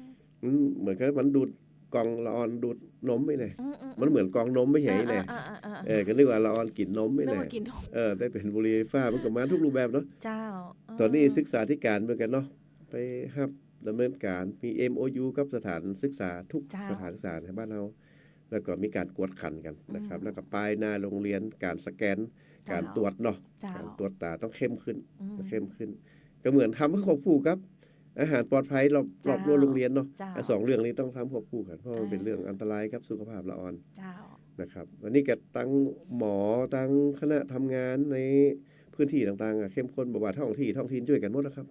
มันเหมือนกับมันดูดกล่องละออนดูดนมไปเลย อื มันเหมือนกล่องนมไม่ใหญ่เลย ก็นึกว่าละออนกินนมไม่ นึก เลย ว่ากินนม ได้เป็นบุหรี่ไฟฟ้ามันก็มาทุกรูปแบบเนาะ เจ้า ตอนนี้ศึกษาธิการเหมือนกันเนาะไปรับดำเนินการมี MOU กับสถานศึกษาทุกสถานศึกษาในบ้านเราแล้วก็มีการกวดขันกันนะครับแล้วก็ป้ายหน้าโรงเรียนการสแกนการตรวจเนาะ เจ้า การตรวจตาต้องเข้มขึ้น อืม เข้มขึ้น ก็เหมือนทำให้ควบคู่ครับ อาหารปลอดภัยรอบ เจ้า รั้วโรงเรียนเนาะ เจ้า สองเรื่องนี้ต้องทำควบคู่กันเพราะมัน อ่า เป็นเรื่องอันตรายกับสุขภาพละออน เจ้า นะครับวันนี้ก็ตั้งหมอตั้งคณะทำงานในพื้นที่ต่างๆเข้มข้นบอกว่าท้องถิ่นช่วยกันหมดนะครับ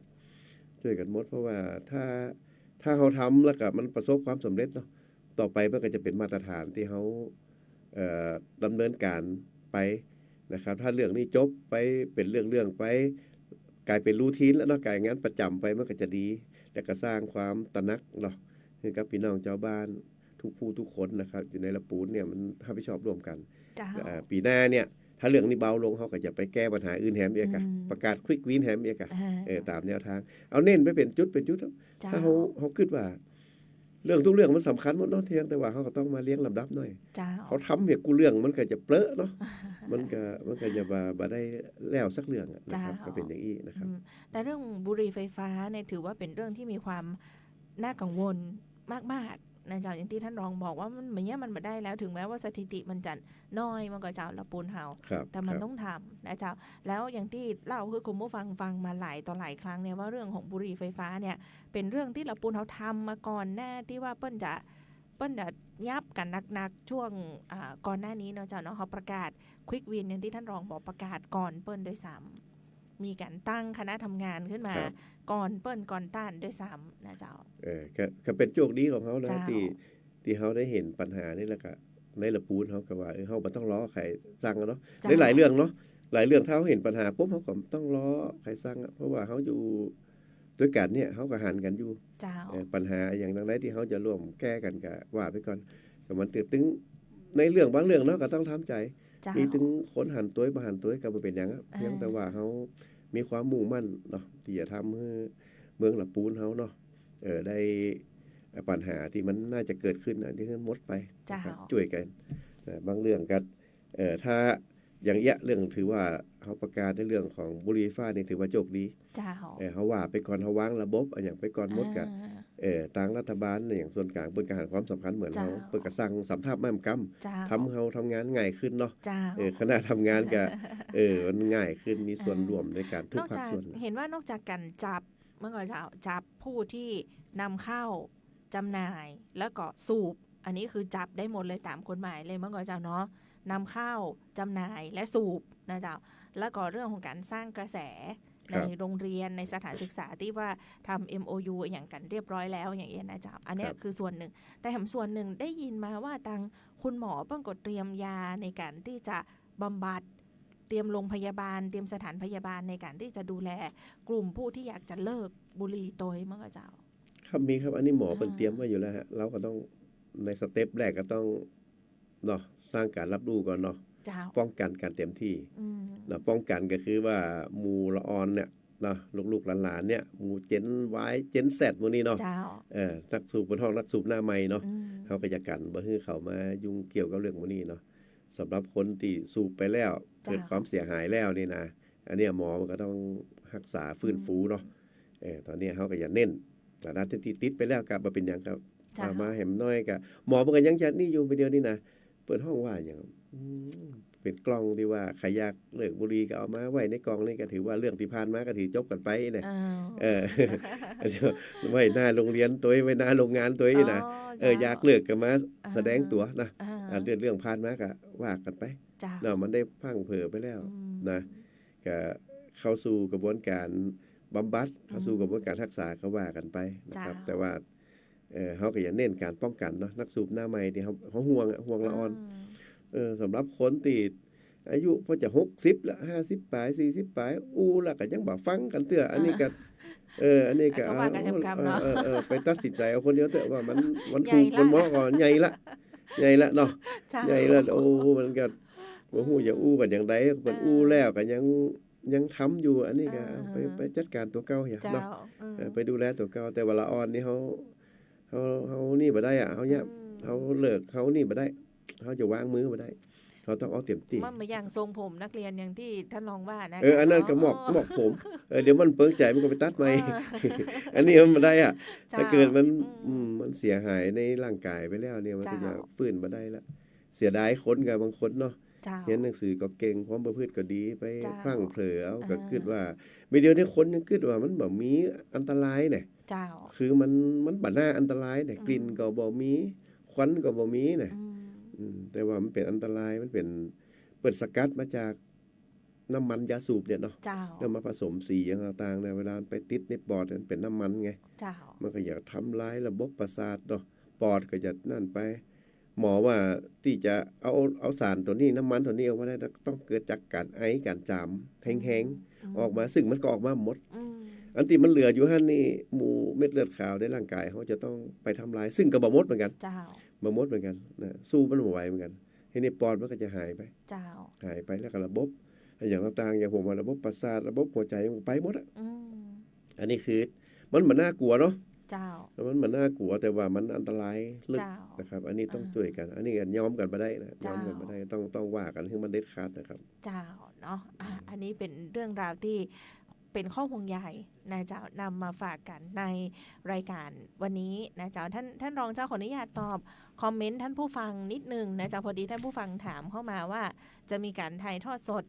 ช่วยกันหมดเพราะว่าถ้าเขาทำแล้วก็มันประสบความสำเร็จเนาะต่อไปมันก็จะเป็นมาตรฐานที่เขาดำเนินการไปนะครับถ้าเรื่องนี้จบไปเป็นเรื่องไปกลายเป็นรูทีนแล้วเนาะกลายงานประจำไปมันก็จะดีและก็สร้างความตระหนักเนาะให้กับพี่น้องชาวบ้านทุกผู้ทุกคนนะครับอยู่ในละปูนเนี่ยมันรับผิดชอบร่วมกัน เจ้า ปีหน้าเนี่ยถ้าเรื่องนี้เบาลงเขาก็จะไปแก้ปัญหาอื่นแฮมเอียกะ อืม ประกาศควิกวินแฮมเอียกะ อ่า ตามแนวทางเอาเน้นไปเป็นจุด เจ้า ถ้าเขาคิดว่า เรื่องทุกเรื่องมันสำคัญหมดเนาะเทียงแต่ว่าเขาก็ต้องมาเลี้ยงลำดับหน่อย เจ้า เขาทำเนี่ยกูเรื่องมันก็จะเปรอะเนาะมันก็จะบ่ได้แล้วสักเรื่องอะนะครับก็เป็นอย่างนี้นะครับ แต่เรื่องบุหรี่ไฟฟ้าเนี่ยถือว่าเป็นเรื่องที่มีความน่ากังวลมากๆนะเจ้าอย่างที่ท่านรองบอกว่ามันเหมือนมันมาได้แล้วถึงแม้ว่าสถิติมันจะน้อยมันก็เจ้าละปูนเฮา ครับ แต่มัน ครับ ต้องทำนะเจ้าแล้วอย่างที่เล่าคือคุณผู้ฟังมาหลายต่อหลายครั้งเนี่ยว่าเรื่องของบุหรี่ไฟฟ้าเนี่ยเป็นเรื่องที่ละปูนเฮาทำมาก่อนหน้าที่ว่าเปิ้ลจะยับกันหนักๆช่วงก่อนหน้านี้เนาะเจ้าเนาะเขาประกาศควิกวินอย่างที่ท่านรองบอกประกาศก่อนเปิ้ลด้วยซ้ำมีการตั้งคณะทำงานขึ้นมา ครับ ก่อนเปิ้ลก่อนต้านด้วยซ้ำนะเจ้า ก็เป็นโชคดีของเขานะ เจ้า ที่เขาได้เห็นปัญหานี่แหละก็ในละปูนเขาก็ว่าเขาบ่ต้องล้อใครสั่งอะเนาะ เจ้า ในหลายเรื่องเนาะหลายเรื่องถ้าเขาเห็นปัญหาปุ๊บเขาก็ต้องล้อใครสั่งอะเพราะว่าเขาอยู่ด้วยกันเนี่ยเขาก็หันกันอยู่ เจ้า ปัญหาอย่างใดที่เขาจะร่วมแก้กันก็ว่าไปก่อนก็มันตึงในเรื่องบางเรื่องเนาะก็ต้องทำใจ เจ้า มีถึงคนหันตัวบ่หันตัวก็บ่เป็นหยังอะ อ่า เพียงแต่ว่าเขามีความมุ่งมั่นเนาะที่จะทำให้เมืองละปูนเขาเนาะได้ปัญหาที่มันน่าจะเกิดขึ้นที่มันหมดไปนะครับช่วยกันบางเรื่องก็ถ้าอย่างเงี้ยเรื่องถือว่าเขาประกาศในเรื่องของบุหรี่ไฟฟ้านี่ถือว่าโชคดี เจ้า เขาว่าไปก่อนเขาวางระบบอันอย่างไปก่อนหมดกับ ทางรัฐบาลอย่างส่วนกลางเปิดการให้ความสำคัญเหมือนเขาเปิดกระสั่งสำทับแม่มก เจ้า ำทำเขาทำงานง่ายขึ้นเนาะ เจ้า คณะทำงานกับมันง่ายขึ้นมีส่วนร่วมในการทุ น ก อก ภาค จาก ส่วน เห็นว่านอกจากการจับเมื่อก่อนจะจับผู้ที่นำเข้าจำหน่ายแล้วก็สูบ อันนี้คือจับได้หมดเลยตามกฎหมายเลยเมื่อก่อนเจ้าเนาะนำเข้าจำหน่ายและสูบนะเจ้าแล้วก็เรื่องของการสร้างกระแส ครั ใน บ โรงเรียนในสถานศึกษาที่ว่าทำ MOU อย่างกันเรียบร้อยแล้วอย่างเงี้ยนะเจ้าอันเนี้ย ครับ คือส่วนหนึ่งแต่แถมส่วนหนึ่งได้ยินมาว่าทางคุณหมอเพิ่งกดเตรียมยาในการที่จะบำบัด เตรียมโรงพยาบาลเตรียมสถานพยาบาลในการที่จะดูแลกลุ่มผู้ที่อยากจะเลิกบุหรี่โดยเมื่อเจ้า ครับมีครับอันนี้หมอเป็น อ่า เตรียมไว้อยู่แล้วฮะเราก็ต้องในสเต็ปแรกก็ต้องเนาะสร้างการรับรู้ก่อนเนาะ เจ้า ป้องกันการเต็มที่ อืม เนาะป้องกันก็คือว่าหมู่ละออนเนี่ยเนาะลูกๆหลานๆเนี่ยหมู่เจนวายเจนแซดพวกนี้เนาะ เจ้า นักสูบบนห้องนักสูบหน้าใหม่เนาะ อืม เขาก็จะกันบ่ให้เขามายุ่งเกี่ยวกับเรื่องพวกนี้เนาะสำหรับคนที่สูบไปแล้ว จ้ะ เกิดความเสียหายแล้วนี่นะอันเนี้ยหมอมันก็ต้องรักษาฟื้นฟูเนาะตอนนี้เขาก็อย่าเน้นแต่ถ้าที่ติดไปแล้วก็บ่เป็นหยังครับ เจ้า เอามาแหมน้อยก็หมอมันก็ยังจะนี่อยู่ไปเดียวนี่นะเปิดห้องว่าอย่างเป็นกล้องที่ว่าใครอยากเลิกบุหรี่ก็เอามาไว้ในกล่องนี่ก็ถือว่าเรื่องที่ผ่านมาก็ถือจบกันไปเนี่ย อ้าว ไว้หน้าโรงเรียนตัวเองไว้หน้าโรงงานตัวเองนะ เจ้ อยากเลิกก็มา อ่า แสดงตัวนะ อ่า เรื่องผ่านมาก็ว่ากันไป เจ้า เนาะมันได้พังเผลอไปแล้ว อืม นะก็เข้าสู่กระบวนการบำบัดเข้าสู่กระบวนการรักษาก็ว่ากันไปนะครับแต่ว่าเขาก็อย่าเน้นการป้องกันเนาะนักสูบหน้าใหม่ที่เขาห่วงละอ่อนสำหรับคนที่อายุพอจะ60ละ50ปลาย40ปลายแล้วก็ยังบ่ฟังกันเตื้ออันนี้ก็อันนี้ก็ว่ากันกำเนาะไปตัดสินใจเอาคนเดียวเถอะว่ามันถูกมันเหมาะก่อนใหญ่ละเนาะใหญ่ละมันก็บ่ฮู้จะกันอย่างใดเพิ่นแล้วก็ยังทำอยู่อันนี้ก็ไปจัดการตัวเก่าอย่างเนาะไปดูแลตัวเก่าแต่ว่าละอ่อนนี่เขานี่บ่ได้เขาเนี่ยเขาเลิกเขานี่บ่ได้เขาจะวางมือบ่ได้เขาต้องเอาเต็มที่มันมาอย่างทรงผมนักเรียนอย่างที่ท่านรองว่านะอันนั้นก็หมอกผมเดี๋ยวมันเปิ้งใจมันก็ไปตัดใหม่อันนี้มันบ่ได้ถ้าเกิดมันเสียหายในร่างกายไปแล้วเนี่ยมันก็จะฟื้นบ่ได้ละเสียดายคนกับบางคนเนาะเรียนหนังสือก็เก่งความประพฤติก็ดีไปพังเผลอเอาก็คิดว่ามีเดียวนี้คนยังคิดว่ามันบ่มีอันตรายเนี่ยคือมันบ่น่าอันตรายเนี่ยกลิ่นก็บ่มีควันก็บ่มีเนี่ยแต่ว่ามันเป็นอันตรายมันเป็นเปิดสกัดมาจากน้ำมันยาสูบเนี่ยเนาะแล้วมาผสมสีอย่างต่างๆเนี่ยเวลาไปติดในปอดมันเป็นน้ำมันไงมันก็อยากทำลายระบบประสาทเนาะปอดก็จะนั่นไปหมอว่าที่จะเอาสารตัวนี้น้ำมันตัวนี้ออกมาได้ต้องเกิดจากการไอการจามแห้งๆออกมาซึ่งมันก็ออกมาหมดอันที่มันเหลืออยู่หั่นนี่หมู่เม็ดเลือดขาวในร่างกายเขาจะต้องไปทำลายซึ่งก็บ่หมดเหมือนกันบ่หมดเหมือนกันนะสู้มันบ่ไหวเหมือนกันทีนี้ปอดมันก็จะหายไปหายไปแล้วก็ระบบอย่างต่างๆอย่างผมว่าระบบประสาทระบบหัวใจมันไปหมดอันนี้คือมันน่ากลัวเนาะมันน่ากลัวแต่ว่ามันอันตรายลึกนะครับอันนี้ต้องช่วยกันอันนี้ยอมกันบ่ได้นะยอมกันบ่ได้ต้องว่ากันให้มันเด็ดขาดนะครับเนาะอันนี้เป็นเรื่องราวที่เป็นข้อห่วงใยนะเจ้านำมาฝากกันในรายการวันนี้นะเจ้าท่านรองเจ้าขออนุญาตตอบคอมเมนต์ท่านผู้ฟังนิดนึงนะเจ้าพอดีท่านผู้ฟังถามเข้ามาว่าจะมีการถ่ายทอดสด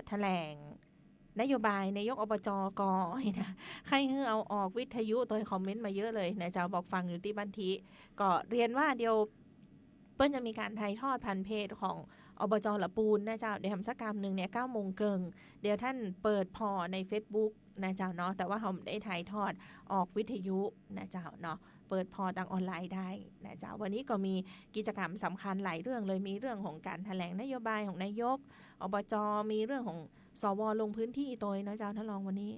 แถลงนโยบายนายกอบจกนะใครเอาออกวิทยุโดยคอมเมนต์มาเยอะเลยนะเจ้าบอกฟังอยู่ที่บ้านทีก็เรียนว่าเดี๋ยวเปิ้ลจะมีการถ่ายทอดผ่านเพจของอบจละปูนนะเจ้าเดี๋ยวทำสักกรรมหนึ่งเนี่ย9 โมงเกิงเดี๋ยวท่านเปิดพอใน Facebook นะเจ้าเนาะแต่ว่าเขาได้ถ่ายทอดออกวิทยุนะเจ้าเนาะเปิดพอทางออนไลน์ได้นะเจ้าวันนี้ก็มีกิจกรรมสำคัญหลายเรื่องเลยมีเรื่องของการแถลงนโยบายของนายกอบจมีเรื่องของสวลงพื้นที่ตัวนะเจ้าท่านรองวันนี้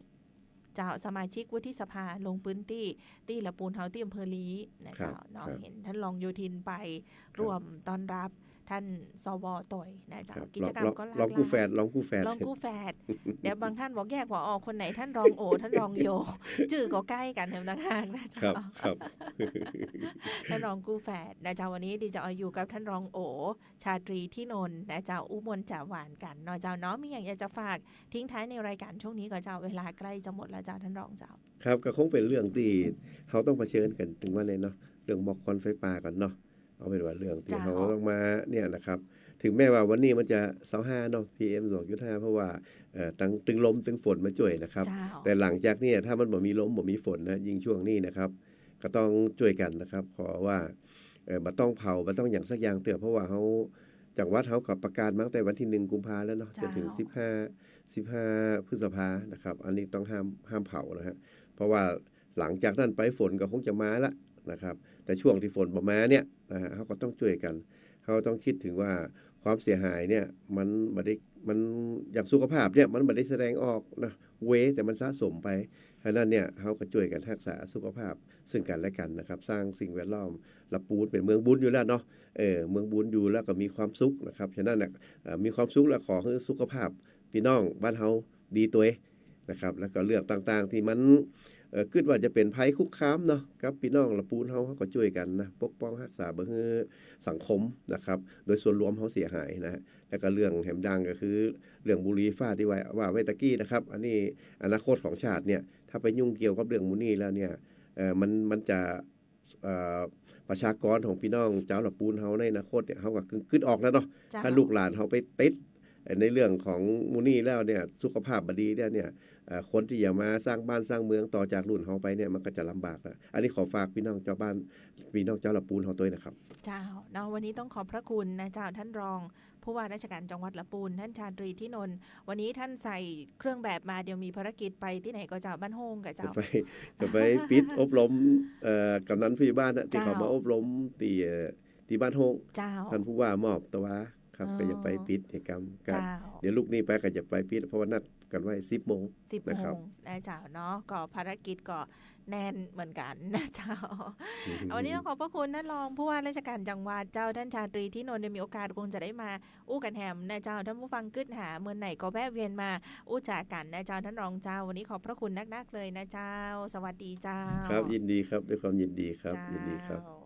เจ้าสมาชิกวุฒิสภาลงพื้นที่ที่ละปูนเฮาที่อำเภอลีนะเจ้าเนาะเห็นท่านรองโยธินไปร่วมต้อนรับท่านสวต่อยนะเจ้ากิจกรรมก็หลากหลายลองกู้แฝดเดี๋ยวบางท่านบอกแยกว่าคนไหนท่านรองโอท่านรองโยชื่อก็ใกล้กันเท่านั้นนะเจ้าท่านรองกู้แฝดนะเจ้าวันนี้ดีจะอยู่กับท่านรองโอชาตรีที่นนท์นะเจ้าอุบลจ่าหวานกันเนาะเจ้าเนาะมีอย่างอยากจะฝากทิ้งท้ายในรายการช่วงนี้ก็เจ้าเวลาใกล้จะหมดแล้วเจ้าท่านรองเจ้าครับก็คงเป็นเรื่องที่เขาต้องเผชิญกันถึงวันนี้เนาะเรื่องหมอกควันไฟป่าก่อนเนาะเอาเป็นว่าเรื่องที่เขาต้องมาเนี่ยนะครับถึงแม้ว่าวันนี้มันจะ25เนาะ PM 2.5 เพราะว่าตึงลมตึงฝนมาช่วยนะครับแต่หลังจากนี้ถ้ามันบ่มีลมบ่มีฝนนะยิ่งช่วงนี้นะครับก็ต้องช่วยกันนะครับขอว่าบ่ต้องเผาบ่ต้องอย่างสักอย่างเตือเพราะว่าเขาจังหวัดเขาก็ประกาศมาตั้งแต่วันที่1 กุมภาพันธ์แล้วเนาะจนถึง15 พฤษภาคมนะครับอันนี้ต้องห้ามเผานะฮะเพราะว่าหลังจากนั้นไปฝนก็คงจะมาละนะครับแต่ช่วงที่ฝนบ่มาเนี่ยนะฮะเขาก็ต้องช่วยกันเขาต้องคิดถึงว่าความเสียหายเนี่ยมันอย่างสุขภาพเนี่ยมันบ่ได้แสดงออกนะแต่มันสะสมไปฉะนั้นเนี่ยเขาก็ช่วยกันรักษาสุขภาพซึ่งกันและกันนะครับสร้างสิ่งแวดล้อมละปูนเป็นเมืองบุญอยู่แล้วเนาะเมืองบุญอยู่แล้วก็มีความสุขนะครับฉะนั้นเนี่ยมีความสุขแล้วขอให้สุขภาพพี่น้องบ้านเฮาดีตัวนะครับแล้วก็เรื่องต่างๆที่มันคิดว่าจะเป็นภัยคุกคามเนาะกับพี่น้องละปูนเฮาก็ช่วยกันนะปกป้องรักษาบ่ให้สังคมนะครับโดยส่วนรวมเฮาเสียหายนะแล้วก็เรื่องแหมดังก็คือเรื่องบุหรี่ฟ้าที่ว่าไว้ตะกี้นะครับอันนี้อนาคตของชาติเนี่ยถ้าไปยุ่งเกี่ยวกับเรื่องมูนี่แล้วเนี่ยมันจะประชากรของพี่น้องเจ้าละปูนเฮาในอนาคตเนี่ยเฮาก็คิดออกแล้วเนาะถ้าลูกหลานเฮาไปติดในเรื่องของมูนี่แล้วเนี่ยสุขภาพบ่ดีเนี่ยคนที่จะมาสร้างบ้านสร้างเมืองต่อจากรุ่นเฮาไปเนี่ยมันก็จะลำบากนะอันนี้ขอฝากพี่น้องเจ้าบ้านพี่น้องเจ้าละปูนเฮาตัวนะครับเจ้าเนาะวันนี้ต้องขอบพระคุณนะเจ้าท่านรอง ผู้ว่าราชการจังหวัดลำพูนท่านชาตรีที่นนท์วันนี้ท่านใส่เครื่องแบบมาเดี๋ยวมีภารกิจไปที่ไหนก็เจ้าบ้านโฮงกับ จะ เจ้า ไปปิดอบรมกำนันผู้ใหญ่บ้านน่ะที่ เจ้า เขามาอบรมที่บ้านโฮง เจ้า ท่านผู้ว่ามอบตัวครับ อ๋อ ก็จะไปปิดกิจกรรมกัน เจ้า เดี๋ยวลูกนี้ไปก็จะไปปิดเพราะว่านัดกันไว้10 โมง 10 นะ โม ครับ งนะเจ้าเนาะก็ภารกิจก็แน่นเหมือนกันนะเจ้า วันนี้ต้องขอบพระคุณท่านรองผู้ว่าราชการจังหวัดเจ้าท่านชาตรีที่นนท์ได้มีโอกาสคงจะได้มาอู้กันแฮมนะเจ้าท่านผู้ฟังกึศหาเมื่อไหนก็แวะเวียนมาอู้จากันนะเจ้าท่านรองเจ้าวันนี้ขอบพระคุณนักๆเลยนะเจ้า สวัสดีเจ้า ครับยินดีครับด้วยความยินดีครับ เจ้า ยินดีครับ เจ้า